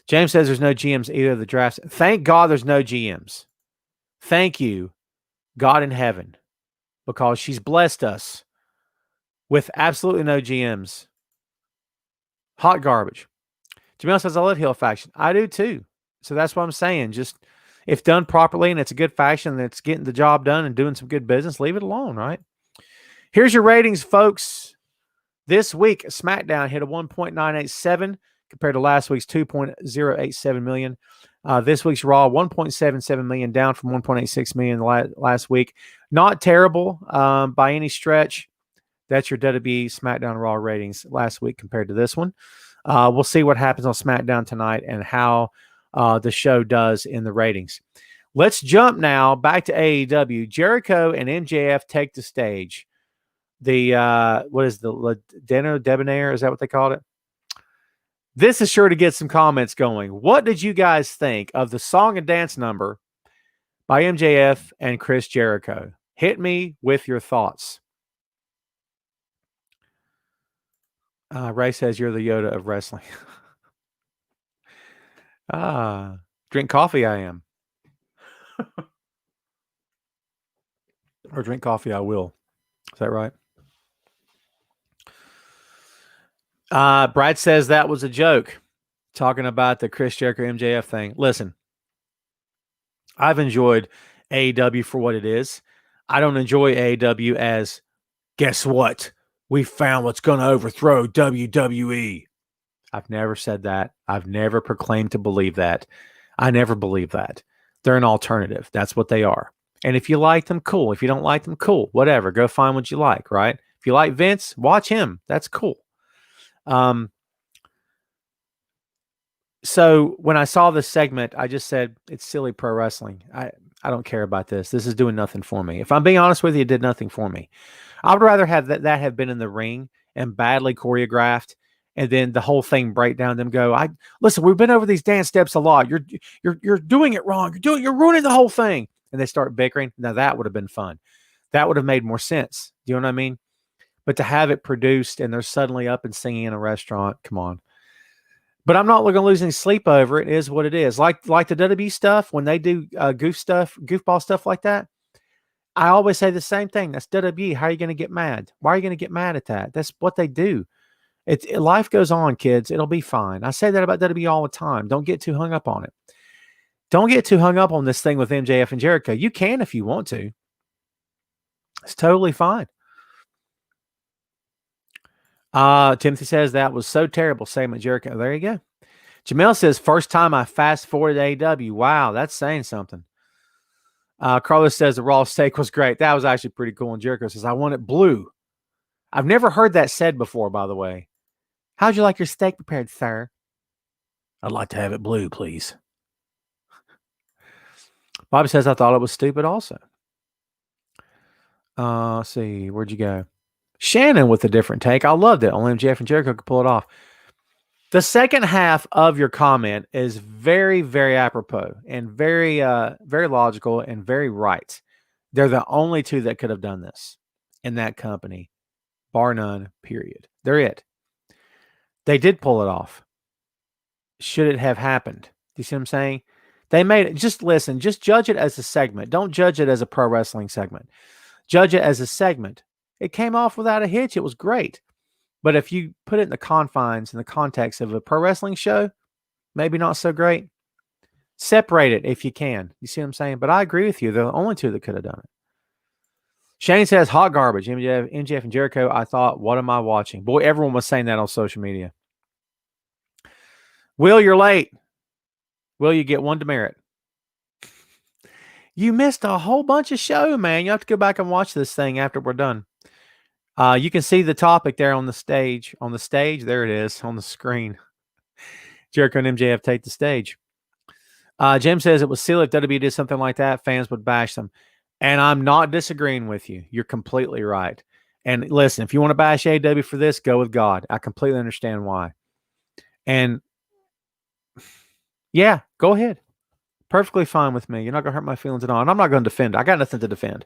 James says there's no GMs either of the drafts. Thank God there's no GMs. Thank you, God in heaven, because she's blessed us with absolutely no GMs. Hot garbage. Jamil says, I love heel faction. I do too. So that's what I'm saying. Just if done properly and it's a good fashion and it's getting the job done and doing some good business, leave it alone, right? Here's your ratings, folks. This week, SmackDown hit a 1.987 compared to last week's 2.087 million. This week's Raw, 1.77 million, down from 1.86 million last week. Not terrible by any stretch. That's your WWE SmackDown Raw ratings last week compared to this one. We'll see what happens on SmackDown tonight and how the show does in the ratings. Let's jump now back to AEW. Jericho and MJF take the stage. What is the Ladino Debonair? Is that what they called it? This is sure to get some comments going. What did you guys think of the song and dance number by MJF and Chris Jericho? Hit me with your thoughts. Ray says you're the Yoda of wrestling. Drink coffee I am. Or drink coffee I will. Is that right? Brad says that was a joke, talking about the Chris Jericho MJF thing. Listen, I've enjoyed AEW for what it is. I don't enjoy AEW as, guess what? We found what's going to overthrow WWE. I've never said that. I've never proclaimed to believe that. I never believe that. They're an alternative. That's what they are. And if you like them, cool. If you don't like them, cool. Whatever. Go find what you like, right? If you like Vince, watch him. That's cool. So when I saw this segment, I just said, it's silly pro wrestling. I don't care about this. This is doing nothing for me. If I'm being honest with you, it did nothing for me. I would rather have that have been in the ring and badly choreographed, and then the whole thing break down. Them go, listen, we've been over these dance steps a lot. You're doing it wrong. You're ruining the whole thing. And they start bickering. Now that would have been fun. That would have made more sense. Do you know what I mean? But to have it produced and they're suddenly up and singing in a restaurant, come on. But I'm not going to lose any sleep over it. It is what it is. Like the WWE stuff, when they do goofball stuff like that, I always say the same thing. That's WWE. How are you going to get mad? Why are you going to get mad at that? That's what they do. Life goes on, kids. It'll be fine. I say that about WWE all the time. Don't get too hung up on it. Don't get too hung up on this thing with MJF and Jericho. You can if you want to. It's totally fine. Timothy says that was so terrible. Same with Jericho. There you go. Jamel says, first time I fast forwarded AEW. Wow, that's saying something. Carlos says the raw steak was great. That was actually pretty cool. And Jericho says, I want it blue. I've never heard that said before, by the way. How'd you like your steak prepared, sir? I'd like to have it blue, please. Bobby says, I thought it was stupid also. Let's see. Where'd you go? Shannon with a different take. I loved it. Only MJF and Jericho could pull it off. The second half of your comment is very, very apropos and very, very logical and very right. They're the only two that could have done this in that company, bar none, period. They're it. They did pull it off. Should it have happened? Do you see what I'm saying? They made it. Just listen. Just judge it as a segment. Don't judge it as a pro wrestling segment. Judge it as a segment. It came off without a hitch. It was great. But if you put it in the confines, in the context of a pro wrestling show, maybe not so great. Separate it if you can. You see what I'm saying? But I agree with you. They're the only two that could have done it. Shane says, hot garbage. MJF and Jericho, I thought, what am I watching? Boy, everyone was saying that on social media. Will, you're late. Will, you get one demerit. You missed a whole bunch of show, man. You have to go back and watch this thing after we're done. You can see the topic there on the stage. On the stage, there it is, on the screen. Jericho and MJF take the stage. Jim says it was silly if WWE did something like that, fans would bash them. And I'm not disagreeing with you. You're completely right. And listen, if you want to bash AEW for this, go with God. I completely understand why. And yeah, go ahead. Perfectly fine with me. You're not going to hurt my feelings at all. And I'm not going to defend. I got nothing to defend.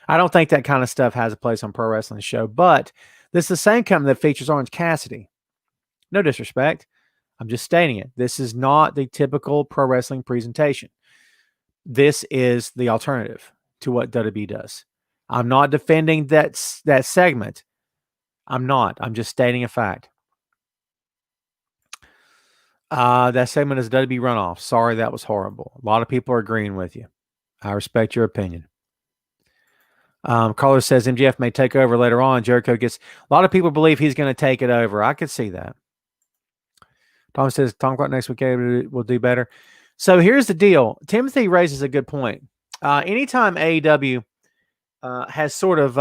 I don't think that kind of stuff has a place on Pro Wrestling Show. But this is the same company that features Orange Cassidy. No disrespect. I'm just stating it. This is not the typical pro wrestling presentation. This is the alternative to what WWE does. I'm not defending that segment. I'm not. I'm just stating a fact. That segment is WWE runoff. Sorry, that was horrible. A lot of people are agreeing with you. I respect your opinion. Carlos says MJF may take over later on. Jericho gets a lot of people believe he's going to take it over. I could see that. Tom says Tom Clark next week will do better. So here's the deal. Timothy raises a good point. Anytime AEW has sort of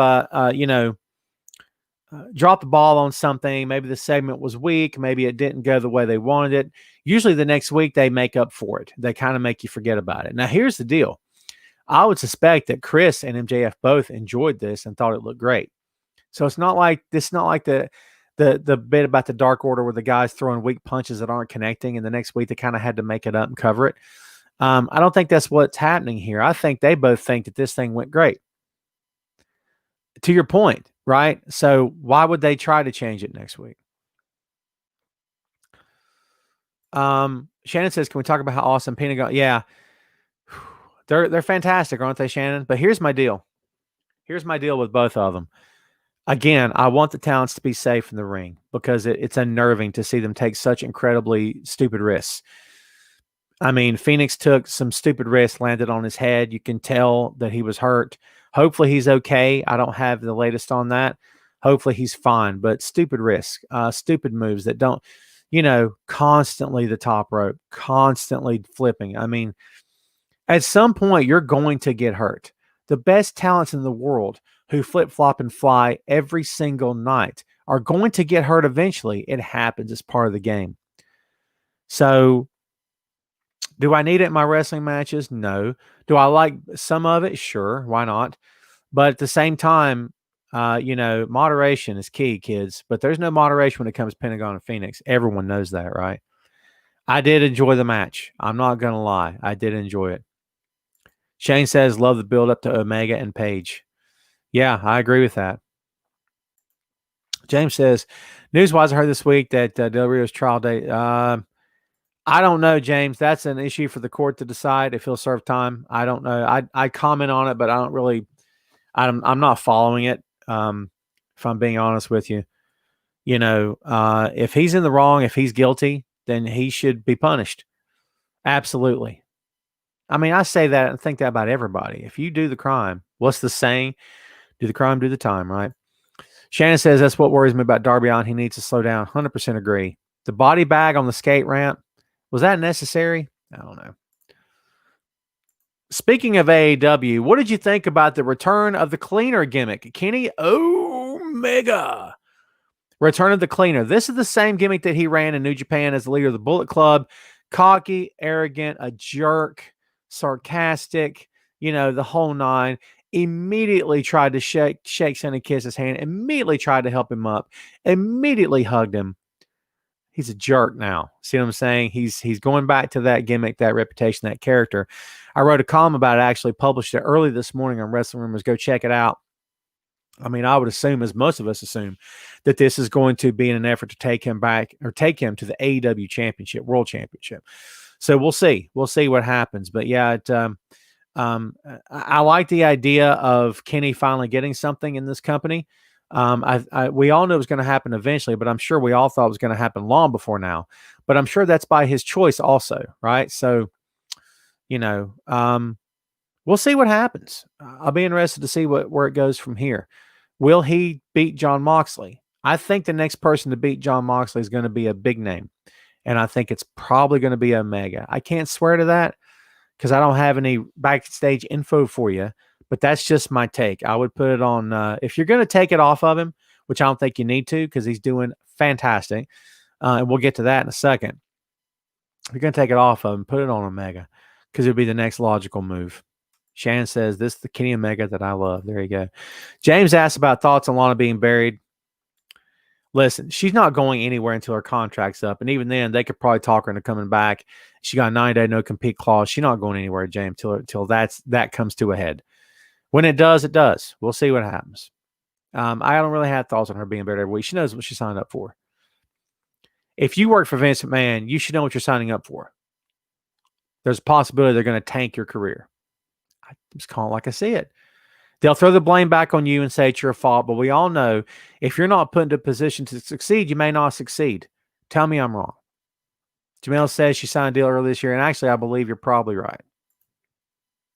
dropped the ball on something, maybe the segment was weak, maybe it didn't go the way they wanted it. Usually the next week they make up for it. They kind of make you forget about it. Now here's the deal. I would suspect that Chris and MJF both enjoyed this and thought it looked great. So it's not like the bit about the Dark Order where the guys throwing weak punches that aren't connecting, and the next week they kind of had to make it up and cover it. I don't think that's what's happening here. I think they both think that this thing went great. To your point, right? So why would they try to change it next week? Shannon says, can we talk about how awesome Pentagon? Yeah. They're fantastic, aren't they, Shannon? But here's my deal. Here's my deal with both of them. Again, I want the talents to be safe in the ring because it's unnerving to see them take such incredibly stupid risks. I mean, Phoenix took some stupid risks, landed on his head. You can tell that he was hurt. Hopefully he's okay. I don't have the latest on that. Hopefully he's fine, but stupid risks, stupid moves that don't, constantly the top rope, constantly flipping. I mean, at some point you're going to get hurt. The best talents in the world who flip-flop and fly every single night are going to get hurt eventually. It happens. It's part of the game. So do I need it in my wrestling matches? No. Do I like some of it? Sure. Why not? But at the same time, moderation is key, kids. But there's no moderation when it comes to Pentagon and Phoenix. Everyone knows that, right? I did enjoy the match. I'm not going to lie. I did enjoy it. Shane says, love the build up to Omega and Paige. Yeah, I agree with that. James says, news-wise, I heard this week that Del Rio's trial date. I don't know, James. That's an issue for the court to decide if he'll serve time. I don't know. I comment on it, but I don't really. I'm not following it. If I'm being honest with you, if he's in the wrong, if he's guilty, then he should be punished. Absolutely. I mean, I say that and think that about everybody. If you do the crime, what's the saying? Do the crime, do the time, right? Shannon says that's what worries me about Darby Allin. He needs to slow down. 100% agree. The body bag on the skate ramp, was that necessary? I don't know. Speaking of AEW, what did you think about the return of the cleaner gimmick? Kenny Omega. Return of the cleaner. This is the same gimmick that he ran in New Japan as the leader of the Bullet Club. Cocky, arrogant, a jerk, sarcastic, the whole nine. Immediately tried to shake Sonny Kiss's hand. Immediately tried to help him up. Immediately hugged him. He's a jerk now. See what I'm saying? He's going back to that gimmick, that reputation, that character. I wrote a column about it, actually published it early this morning on Wrestling Rumors. Go check it out. I mean, I would assume, as most of us assume, that this is going to be in an effort to take him back or take him to the AEW Championship, World Championship. So we'll see. We'll see what happens. But yeah, I like the idea of Kenny finally getting something in this company. We all knew it was going to happen eventually, but I'm sure we all thought it was going to happen long before now. But I'm sure that's by his choice also, right? So, we'll see what happens. I'll be interested to see where it goes from here. Will he beat Jon Moxley? I think the next person to beat Jon Moxley is going to be a big name, and I think it's probably going to be Omega. I can't swear to that because I don't have any backstage info for you. But that's just my take. I would put it on, if you're going to take it off of him, which I don't think you need to because he's doing fantastic, and we'll get to that in a second. If you're going to take it off of him, put it on Omega because it would be the next logical move. Shannon says, this is the Kenny Omega that I love. There you go. James asked about thoughts on Lana being buried. Listen, she's not going anywhere until her contract's up. And even then, they could probably talk her into coming back. She got a 9-day no-compete clause. She's not going anywhere, James, till that comes to a head. When it does, it does. We'll see what happens. I don't really have thoughts on her being buried every week. She knows what she signed up for. If you work for Vince McMahon, you should know what you're signing up for. There's a possibility they're going to tank your career. I just call it like I see it. They'll throw the blame back on you and say it's your fault, but we all know if you're not put into a position to succeed, you may not succeed. Tell me I'm wrong. Jamel says she signed a deal earlier this year, and actually, I believe you're probably right.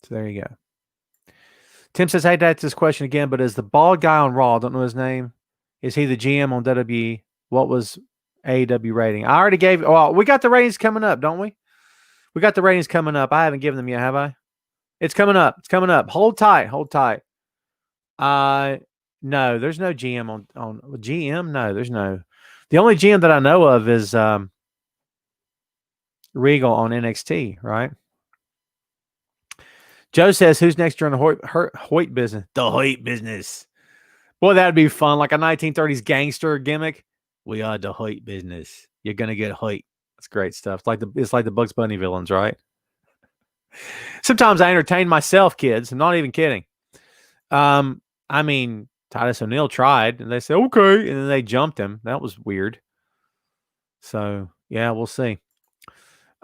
So there you go. Tim says, "Hey, that's this question again, but is the bald guy on Raw? I don't know his name. Is he the GM on WWE? What was AEW rating? I already gave. Well, we got the ratings coming up, don't we? We got the ratings coming up. I haven't given them yet, have I? It's coming up. It's coming up. Hold tight. Hold tight. No, there's no GM on GM. No, there's no. The only GM that I know of is Regal on NXT, right? Joe says, "Who's next during the Hoyt business? The Hoyt business. Boy, that'd be fun, like a 1930s gangster gimmick. We are the Hoyt business. You're gonna get Hoyt. That's great stuff. It's like the Bugs Bunny villains, right? Sometimes I entertain myself, kids. I'm not even kidding. I mean, Titus O'Neil tried, and they said okay, and then they jumped him. That was weird. So yeah, we'll see.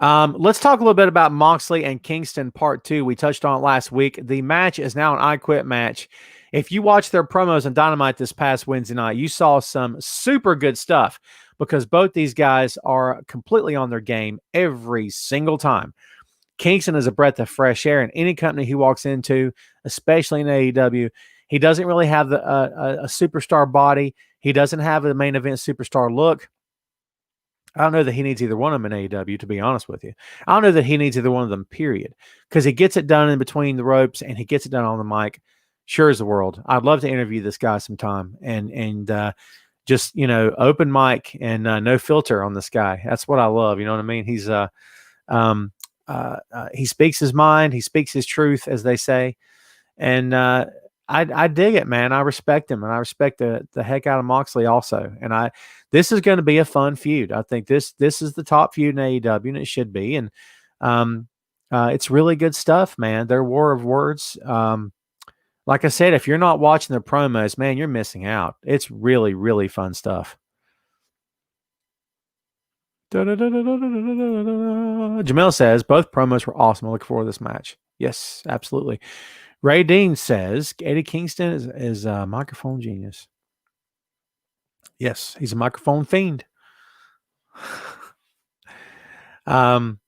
Let's talk a little bit about Moxley and Kingston Part 2. We touched on it last week. The match is now an I Quit match. If you watched their promos on Dynamite this past Wednesday night, you saw some super good stuff because both these guys are completely on their game every single time. Kingston is a breath of fresh air in any company he walks into, especially in AEW. He doesn't really have a superstar body. He doesn't have a main event superstar look. I don't know that he needs either one of them in AEW, to be honest with you. I don't know that he needs either one of them, period. Because he gets it done in between the ropes and he gets it done on the mic. Sure as the world. I'd love to interview this guy sometime and just, open mic and no filter on this guy. That's what I love. You know what I mean? He's he speaks his mind. He speaks his truth, as they say. And I dig it, man. I respect him, and I respect the heck out of Moxley also. And this is going to be a fun feud. I think this is the top feud in AEW, and it should be. And it's really good stuff, man. Their war of words. Like I said, if you're not watching their promos, man, you're missing out. It's really, really fun stuff. Jamil says both promos were awesome. I look forward to this match. Yes, absolutely. Ray Dean says Eddie Kingston is a microphone genius. Yes, he's a microphone fiend. Yep,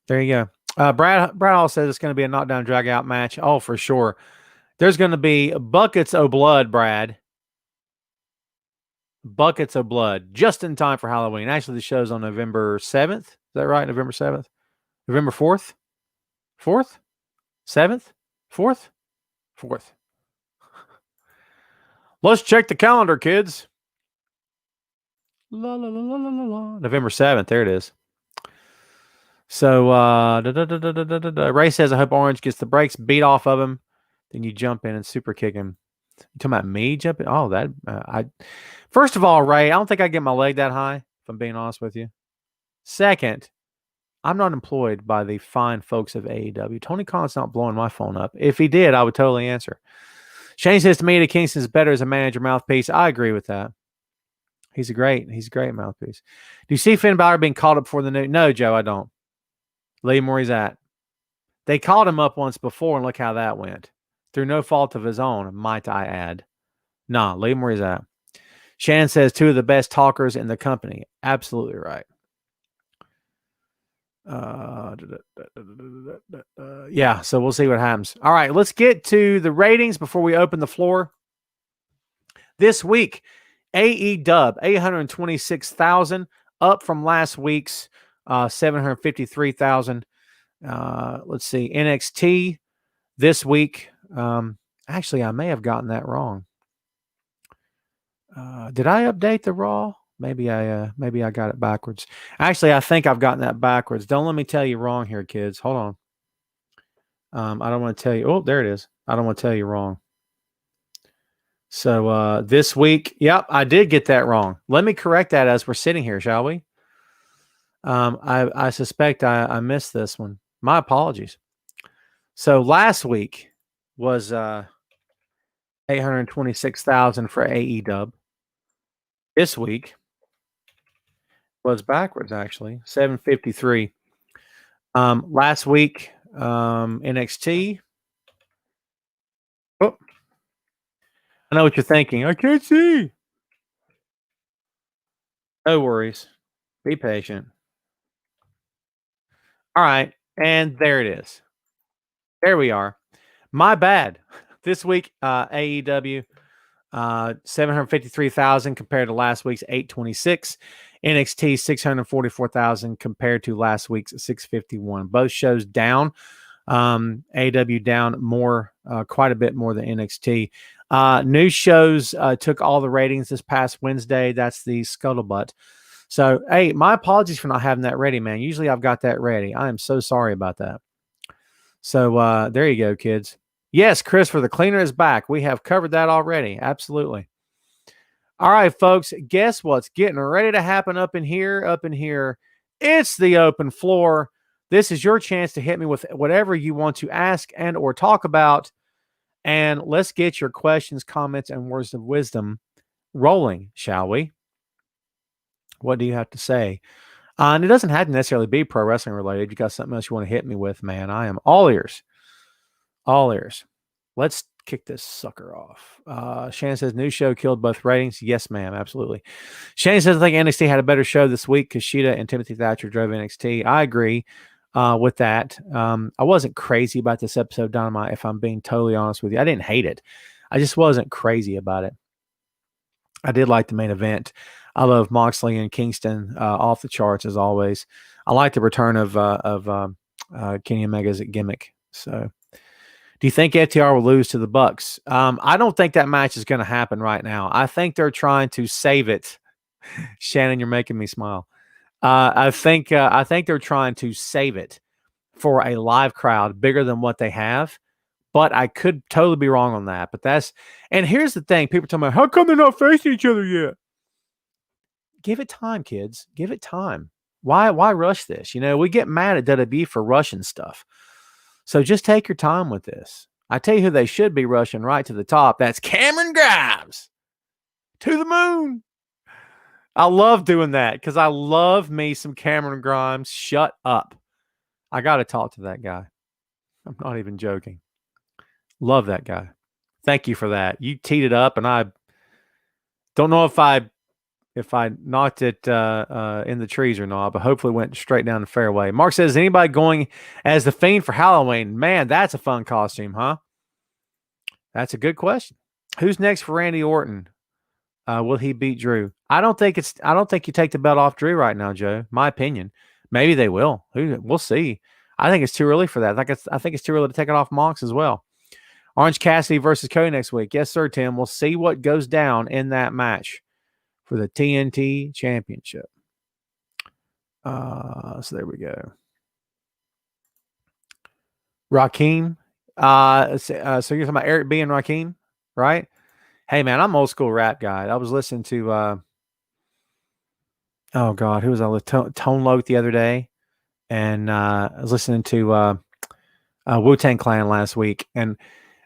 there you go. Brad Hall says it's going to be a knockdown drag out match. Oh, for sure. There's going to be buckets of blood, Brad. Buckets of blood just in time for Halloween. Actually, the show's on November 7th. Is that right? November 7th? November 4th? 4th? 7th? 4th? 4th. Let's check the calendar, kids. La, la, la, la, la, la. November 7th. There it is. So, Ray says, I hope Orange gets the brakes beat off of him. Then you jump in and super kick him. You talking about me jumping? Oh, first of all, Ray, I don't think I get my leg that high, if I'm being honest with you. Second, I'm not employed by the fine folks of AEW. Tony Khan's not blowing my phone up. If he did, I would totally answer. Shane says to me that Kingston's better as a manager mouthpiece. I agree with that. He's a great mouthpiece. Do you see Finn Balor being called up for the new? No, Joe, I don't. Leave him where he's at. They called him up once before, and look how that went. Through no fault of his own, might I add. Nah, leave him where he's at. Shannon says two of the best talkers in the company. Absolutely right. Yeah, so we'll see what happens. All right, let's get to the ratings before we open the floor. This week, AEW, 826,000, up from last week's 753,000. Let's see, NXT this week. Actually, I may have gotten that wrong. Did I update the Raw? Maybe I got it backwards. Actually, I think I've gotten that backwards. Don't let me tell you wrong here, kids. Hold on. I don't want to tell you. Oh, there it is. I don't want to tell you wrong. So this week, yep, I did get that wrong. Let me correct that as we're sitting here, shall we? I suspect I missed this one. My apologies. So last week was 826,000 for AEW. This week was backwards, actually, 753. Last week, NXT. Oh, I know what you're thinking. I can't see. No worries. Be patient. All right. And there it is. There we are. My bad. This week, AEW, 753,000 compared to last week's 826. NXT, 644,000 compared to last week's 651. Both shows down. AEW down more, quite a bit more than NXT. New shows took all the ratings this past Wednesday. That's the Scuttlebutt. So, hey, my apologies for not having that ready, man. Usually I've got that ready. I am so sorry about that. So there you go, kids. Yes, Christopher, the cleaner is back. We have covered that already. Absolutely. All right, folks, guess what's getting ready to happen up in here? Up in here, it's the open floor. This is your chance to hit me with whatever you want to ask and or talk about. And let's get your questions, comments, and words of wisdom rolling, shall we? What do you have to say? And it doesn't have to necessarily be pro wrestling related. You got something else you want to hit me with, man? I am all ears. All ears. Let's kick this sucker off. Shannon says, new show killed both ratings. Yes, ma'am. Absolutely. Shannon says, I think NXT had a better show this week because Sheeta and Timothy Thatcher drove NXT. I agree with that. I wasn't crazy about this episode, Dynamite, if I'm being totally honest with you. I didn't hate it. I just wasn't crazy about it. I did like the main event. I love Moxley and Kingston off the charts as always. I like the return of Kenny Omega's gimmick. So, do you think FTR will lose to the Bucks? I don't think that match is going to happen right now. I think they're trying to save it. Shannon, you're making me smile. I think they're trying to save it for a live crowd bigger than what they have. But I could totally be wrong on that. But and here's the thing: people tell me, how come they're not facing each other yet? Give it time, kids. Give it time. Why rush this? We get mad at WWE for rushing stuff. So just take your time with this. I tell you who they should be rushing right to the top. That's Cameron Grimes. To the moon. I love doing that because I love me some Cameron Grimes. Shut up. I got to talk to that guy. I'm not even joking. Love that guy. Thank you for that. You teed it up, and I don't know if I knocked it in the trees or not, but hopefully went straight down the fairway. Mark says, anybody going as the Fiend for Halloween? Man, that's a fun costume, huh? That's a good question. Who's next for Randy Orton? Will he beat Drew? I don't think you take the belt off Drew right now, Joe. My opinion. Maybe they will. We'll see. I think it's too early for that. I think it's too early to take it off Mox as well. Orange Cassidy versus Cody next week. Yes, sir, Tim. We'll see what goes down in that match for the TNT Championship. So there we go. Raheem. So you're talking about Eric B and Raheem, right? Hey, man, I'm an old school rap guy. I was listening to, oh, God, who was I with? Tone Loc the other day. And I was listening to Wu-Tang Clan last week. And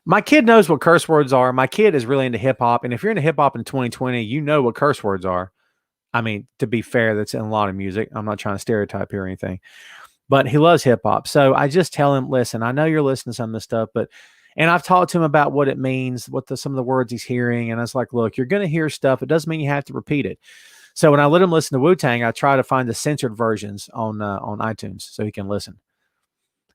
my kid knows what curse words are. My kid is really into hip-hop. And if you're into hip-hop in 2020, you know what curse words are. I mean, to be fair, that's in a lot of music. I'm not trying to stereotype here or anything. But he loves hip-hop. So I just tell him, listen, I know you're listening to some of this stuff, and I've talked to him about what it means, some of the words he's hearing. And I was like, look, you're going to hear stuff. It doesn't mean you have to repeat it. So when I let him listen to Wu-Tang, I try to find the censored versions on iTunes so he can listen.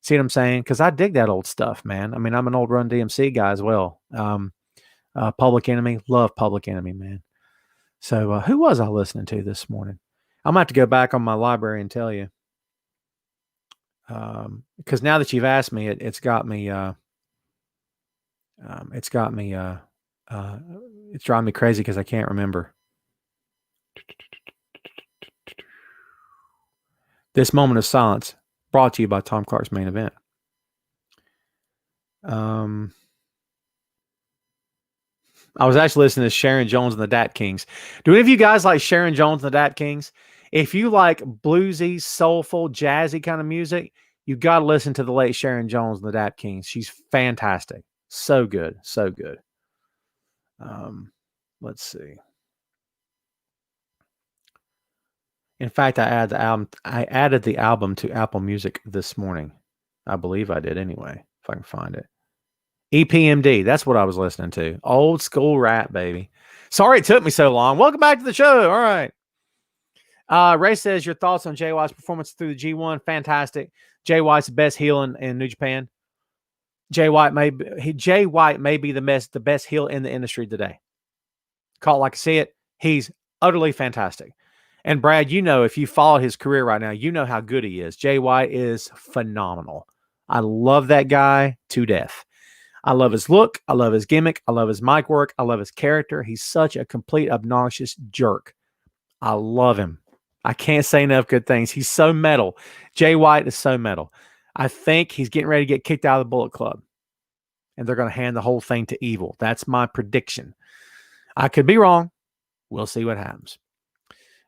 See what I'm saying? Because I dig that old stuff, man. I mean, I'm an old Run DMC guy as well. Public Enemy. Love Public Enemy, man. So who was I listening to this morning? I'm going to have to go back on my library and tell you. Because now that you've asked me, it's got me... it's driving me crazy because I can't remember. This moment of silence brought to you by Tom Clark's Main Event. I was actually listening to Sharon Jones and the Dat Kings. Do any of you guys like Sharon Jones and the Dat Kings? If you like bluesy, soulful, jazzy kind of music, you got to listen to the late Sharon Jones and the Dat Kings. She's fantastic. So good. So good. Let's see. In fact, I added the album to Apple Music this morning. I believe I did anyway, if I can find it. EPMD, that's what I was listening to. Old school rap, baby. Sorry it took me so long. Welcome back to the show. All right. Ray says your thoughts on Jay White's performance through the G1. Fantastic. Jay White's the best heel in New Japan. Jay White may be the best heel in the industry today. Call it like I see it. He's utterly fantastic. And Brad, if you follow his career right now, you know how good he is. Jay White is phenomenal. I love that guy to death. I love his look. I love his gimmick. I love his mic work. I love his character. He's such a complete obnoxious jerk. I love him. I can't say enough good things. He's so metal. Jay White is so metal. I think he's getting ready to get kicked out of the Bullet Club. And they're going to hand the whole thing to Evil. That's my prediction. I could be wrong. We'll see what happens.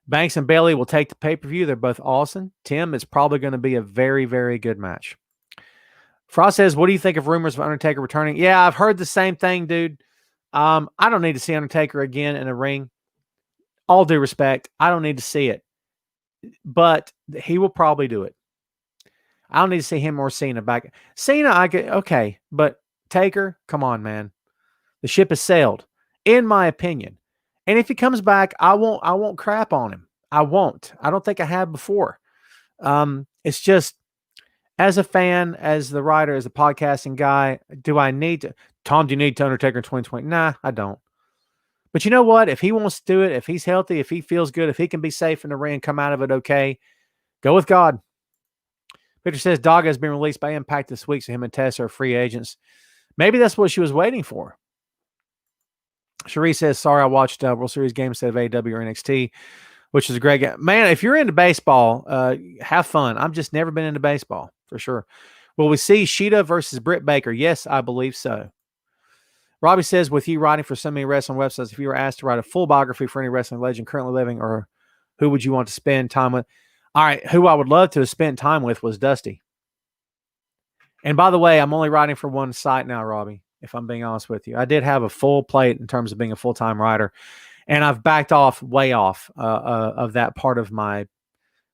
Banks and Bailey will take the pay-per-view. They're both awesome. Tim, it's probably going to be a very, very good match. Frost says, what do you think of rumors of Undertaker returning? Yeah, I've heard the same thing, dude. I don't need to see Undertaker again in a ring. All due respect, I don't need to see it. But he will probably do it. I don't need to see him or Cena back. Cena, I get okay, but Taker, come on, man. The ship has sailed, in my opinion. And if he comes back, I won't crap on him. I won't. I don't think I have before. It's just, as a fan, as the writer, as a podcasting guy, do I need to? Tom, do you need to Undertaker in 2020? Nah, I don't. But you know what? If he wants to do it, if he's healthy, if he feels good, if he can be safe in the ring, come out of it okay, go with God. Victor says Daga has been released by Impact this week, so him and Tess are free agents. Maybe that's what she was waiting for. Cherie says, sorry, I watched World Series game instead of AEW or NXT, which is a great game. Man, if you're into baseball, have fun. I've just never been into baseball, for sure. Will we see Sheeta versus Britt Baker? Yes, I believe so. Robbie says, with you writing for so many wrestling websites, if you were asked to write a full biography for any wrestling legend currently living, or who would you want to spend time with? All right, who I would love to have spent time with was Dusty. And by the way, I'm only writing for one site now, Robbie, if I'm being honest with you. I did have a full plate in terms of being a full-time writer, and I've backed off way off of that part of my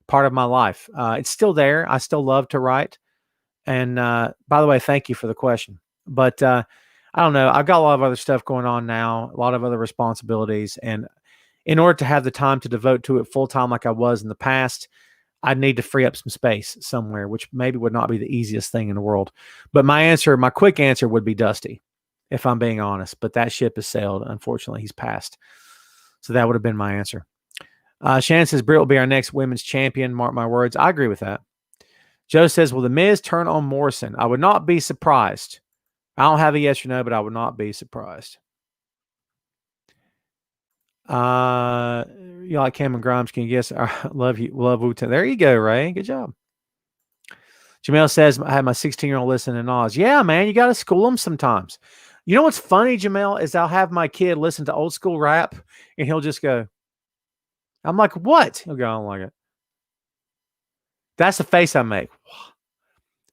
life. It's still there. I still love to write. And by the way, thank you for the question. But I don't know. I've got a lot of other stuff going on now, a lot of other responsibilities. And in order to have the time to devote to it full-time like I was in the past, I'd need to free up some space somewhere, which maybe would not be the easiest thing in the world. But my quick answer would be Dusty, if I'm being honest. But that ship has sailed. Unfortunately, he's passed. So that would have been my answer. Shannon says Britt will be our next women's champion. Mark my words. I agree with that. Joe says, will The Miz turn on Morrison? I would not be surprised. I don't have a yes or no, but I would not be surprised. You like Cameron Grimes? Can you guess? Love Wu-Tang. There you go, Ray. Good job. Jamel says, I had my 16-year-old listen to Nas. Yeah, man, you got to school them sometimes. You know what's funny, Jamel, is I'll have my kid listen to old school rap, and he'll just go, I'm like, what? He'll go, I don't like it. That's the face I make.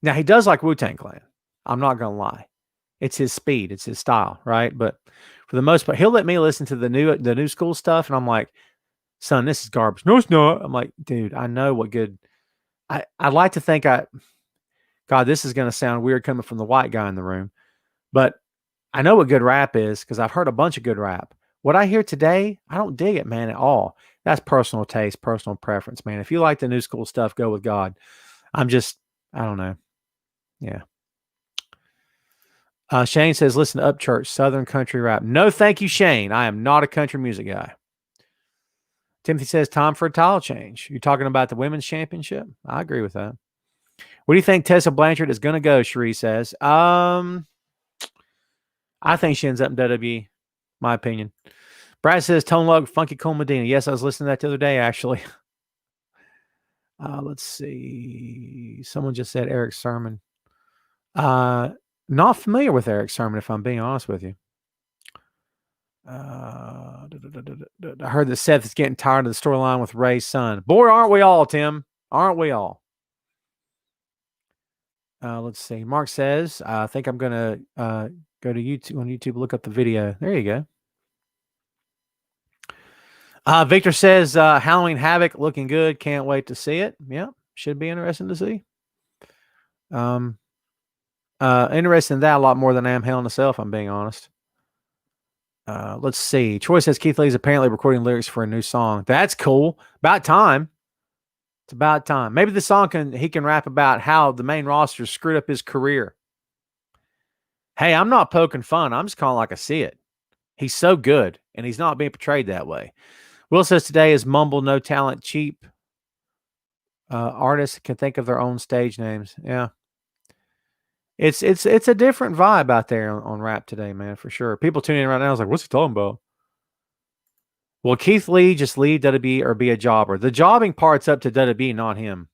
Now, he does like Wu-Tang Clan. I'm not going to lie. It's his speed. It's his style, right? But for the most part, he'll let me listen to the new school stuff, and I'm like, son, this is garbage. No, it's not. I'm like, dude, I know what good. I like to think God, this is going to sound weird coming from the white guy in the room, but I know what good rap is because I've heard a bunch of good rap. What I hear today, I don't dig it, man, at all. That's personal taste, personal preference, man. If you like the new school stuff, go with God. I don't know. Yeah. Shane says, listen to Upchurch, Southern country rap. No, thank you, Shane. I am not a country music guy. Timothy says, time for a title change. You're talking about the women's championship? I agree with that. Where do you think Tessa Blanchard is going to go, Cherie says? I think she ends up in WWE, my opinion. Brad says, Tone Loc, Funky Cole Medina. Yes, I was listening to that the other day, actually. Let's see. Someone just said Eric Sermon. Not familiar with Eric Sermon, if I'm being honest with you. I heard that Seth is getting tired of the storyline with Ray's son. Boy, aren't we all, Tim? Aren't we all? Let's see. Mark says, I think I'm going to go to YouTube, on YouTube, look up the video. There you go. Victor says, Halloween Havoc looking good. Can't wait to see it. Yeah, should be interesting to see. Interested in that a lot more than I am Hell in a Cell, if I'm being honest. Let's see. Troy says Keith Lee's apparently recording lyrics for a new song. That's cool. About time. It's about time. Maybe the song he can rap about how the main roster screwed up his career. Hey, I'm not poking fun. I'm just calling like I see it. He's so good, and he's not being portrayed that way. Will says today is mumble, no talent, cheap. Artists can think of their own stage names. Yeah. It's a different vibe out there on rap today, man, for sure. People tuning in right now is like, what's he talking about? Will Keith Lee just leave WWE or be a jobber? The jobbing part's up to WWE, not him.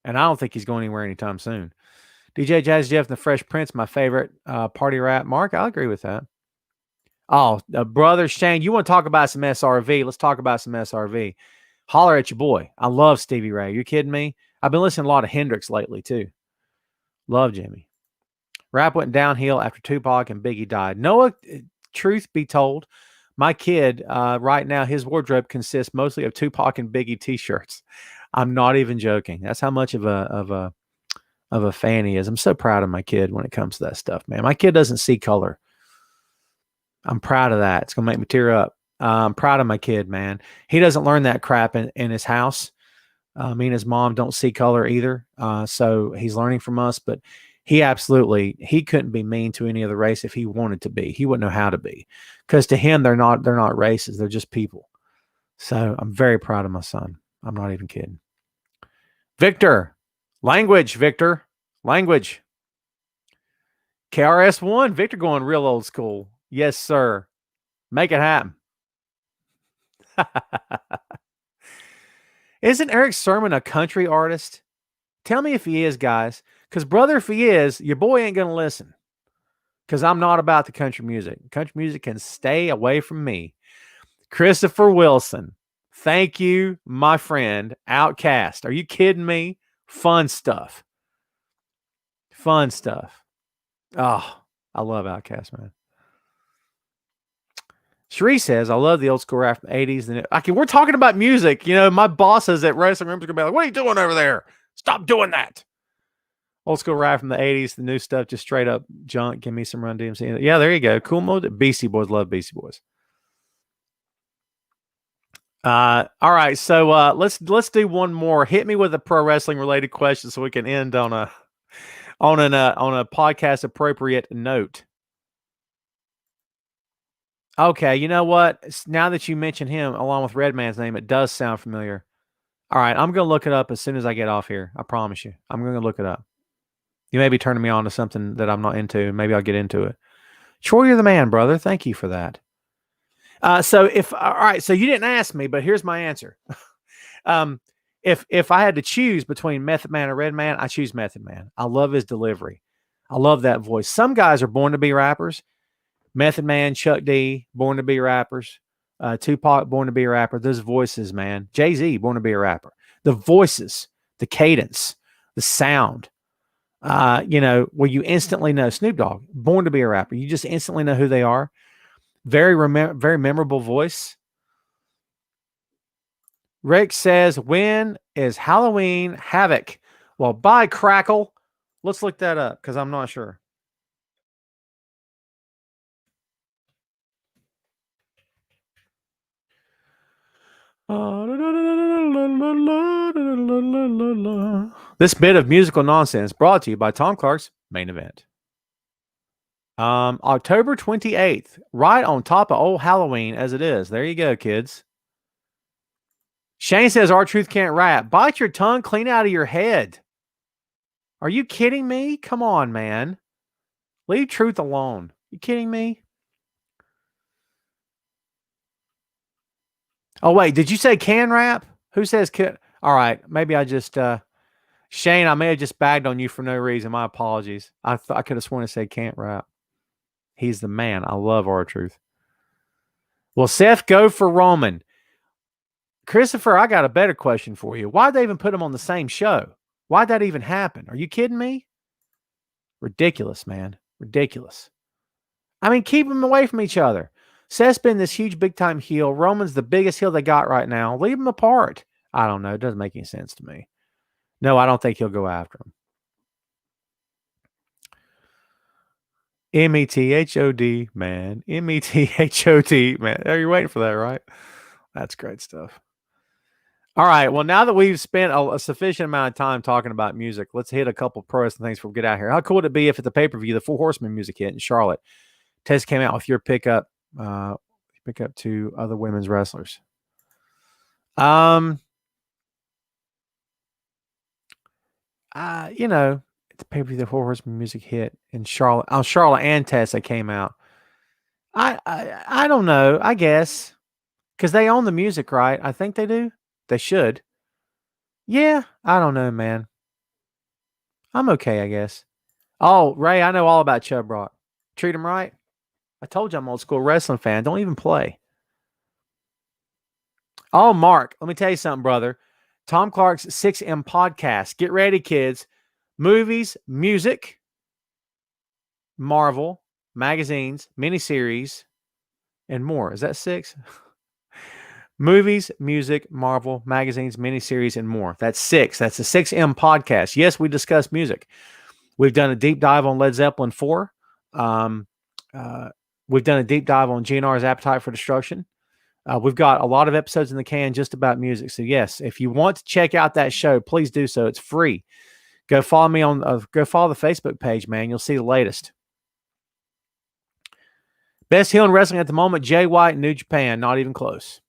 And I don't think he's going anywhere anytime soon. DJ Jazz Jeff and the Fresh Prince, my favorite party rap. Mark, I'll agree with that. Oh, brother Shane, you want to talk about some SRV? Let's talk about some SRV. Holler at your boy. I love Stevie Ray. You kidding me? I've been listening to a lot of Hendrix lately, too. Love Jimmy. Rap went downhill after Tupac and Biggie died. Noah, truth be told, my kid right now, his wardrobe consists mostly of Tupac and Biggie T-shirts. I'm not even joking. That's how much of a fan he is. I'm so proud of my kid when it comes to that stuff, man. My kid doesn't see color. I'm proud of that. It's gonna make me tear up. I'm proud of my kid, man. He doesn't learn that crap in his house. Me and his mom don't see color either. So he's learning from us, but he couldn't be mean to any other race if he wanted to be. He wouldn't know how to be, because to him, they're not races. They're just people. So I'm very proud of my son. I'm not even kidding. Victor, language, KRS-One, Victor going real old school. Yes, sir. Make it happen. Isn't Eric Sermon a country artist? Tell me if he is, guys. Because, brother, if he is, your boy ain't going to listen. Because I'm not about the country music. Country music can stay away from me. Christopher Wilson. Thank you, my friend. Outcast. Are you kidding me? Fun stuff. Fun stuff. Oh, I love Outcast, man. Sheree says, I love the old school rap from the 80s. We're talking about music. You know, my bosses at wrestling rooms are going to be like, what are you doing over there? Stop doing that. Old school rap from the 80s. The new stuff, just straight up junk. Give me some Run DMC. Yeah, there you go. Cool mode. Beastie Boys. Love Beastie Boys. All right. So let's do one more. Hit me with a pro wrestling related question so we can end on a podcast appropriate note. Okay, you know what? Now that you mention him along with Redman's name, it does sound familiar. All right, I'm going to look it up as soon as I get off here. I promise you. I'm going to look it up. You may be turning me on to something that I'm not into. Maybe I'll get into it. Troy, you're the man, brother. Thank you for that. All right, so you didn't ask me, but here's my answer. If I had to choose between Method Man and Redman, I choose Method Man. I love his delivery. I love that voice. Some guys are born to be rappers. Method Man, Chuck D, born to be rappers. Tupac, born to be a rapper. Those voices, man. Jay-Z, born to be a rapper. The voices, the cadence, the sound. Where you instantly know. Snoop Dogg, born to be a rapper. You just instantly know who they are. Very memorable voice. Rick says, when is Halloween Havoc? Well, bye, Crackle. Let's look that up because I'm not sure. This bit of musical nonsense brought to you by Tom Clark's Main Event. October 28th, right on top of old Halloween as it is. There you go, kids. Shane says R-Truth can't rap. Bite your tongue clean out of your head. Are you kidding me? Come on, man. Leave Truth alone. You kidding me? Oh, wait. Did you say can rap? Who says can? All right. Maybe I just... Shane, I may have just bagged on you for no reason. My apologies. I could have sworn to say can't rap. He's the man. I love R-Truth. Well, Seth, go for Roman. Christopher, I got a better question for you. Why'd they even put him on the same show? Why'd that even happen? Are you kidding me? Ridiculous, man. Ridiculous. I mean, keep them away from each other. Seth's been this huge big-time heel. Roman's the biggest heel they got right now. Leave them apart. I don't know. It doesn't make any sense to me. No, I don't think he'll go after him. METHOD, man. METHOD, man. Are you waiting for that, right? That's great stuff. All right. Well, now that we've spent a sufficient amount of time talking about music, let's hit a couple pro wrestling things before we get out here. How cool would it be if at the pay-per-view, the Four Horsemen music hit in Charlotte? Tez came out with your pickup to other women's wrestlers. At the pay-per-view, the Four Horsemen music hit in Charlotte. On Charlotte and Tez, they came out. I don't know. I guess because they own the music, right? I think they do. They should. Yeah, I don't know, man. I'm okay, I guess. Oh, Ray, I know all about Chub Rock. Treat him right. I told you I'm an old school wrestling fan. Don't even play. Oh, Mark, let me tell you something, brother. Tom Clark's 6M podcast. Get ready, kids. Movies, music, Marvel, magazines, miniseries, and more. Is that 6? Movies, music, Marvel, magazines, miniseries, and more. That's 6. That's the 6M podcast. Yes, we discuss music. We've done a deep dive on Led Zeppelin 4. We've done a deep dive on GNR's Appetite for Destruction. We've got a lot of episodes in the can just about music. So yes, if you want to check out that show, please do so. It's free. Go follow me on. Go follow the Facebook page, man. You'll see the latest. Best heel in wrestling at the moment: Jay White, New Japan. Not even close.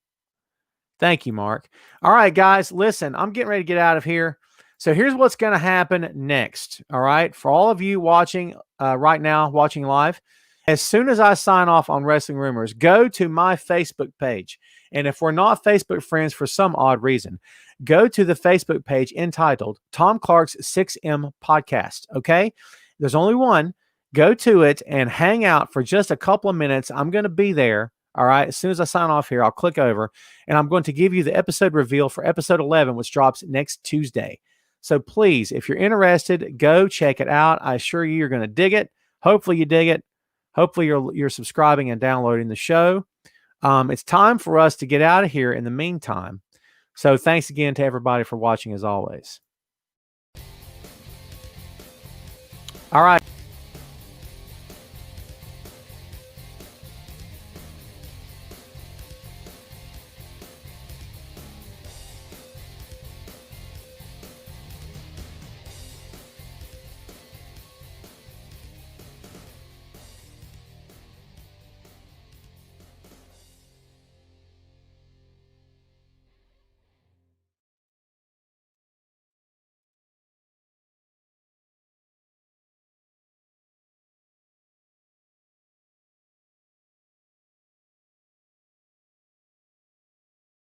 Thank you, Mark. All right, guys. Listen, I'm getting ready to get out of here. So here's what's going to happen next. All right, for all of you watching right now, watching live. As soon as I sign off on Wrestling Rumors, go to my Facebook page. And if we're not Facebook friends for some odd reason, go to the Facebook page entitled Tom Clark's 6M Podcast. Okay? There's only one. Go to it and hang out for just a couple of minutes. I'm going to be there. All right. As soon as I sign off here, I'll click over and I'm going to give you the episode reveal for episode 11, which drops next Tuesday. So please, if you're interested, go check it out. I assure you, you're going to dig it. Hopefully you dig it. Hopefully you're subscribing and downloading the show. It's time for us to get out of here in the meantime. So thanks again to everybody for watching as always. All right.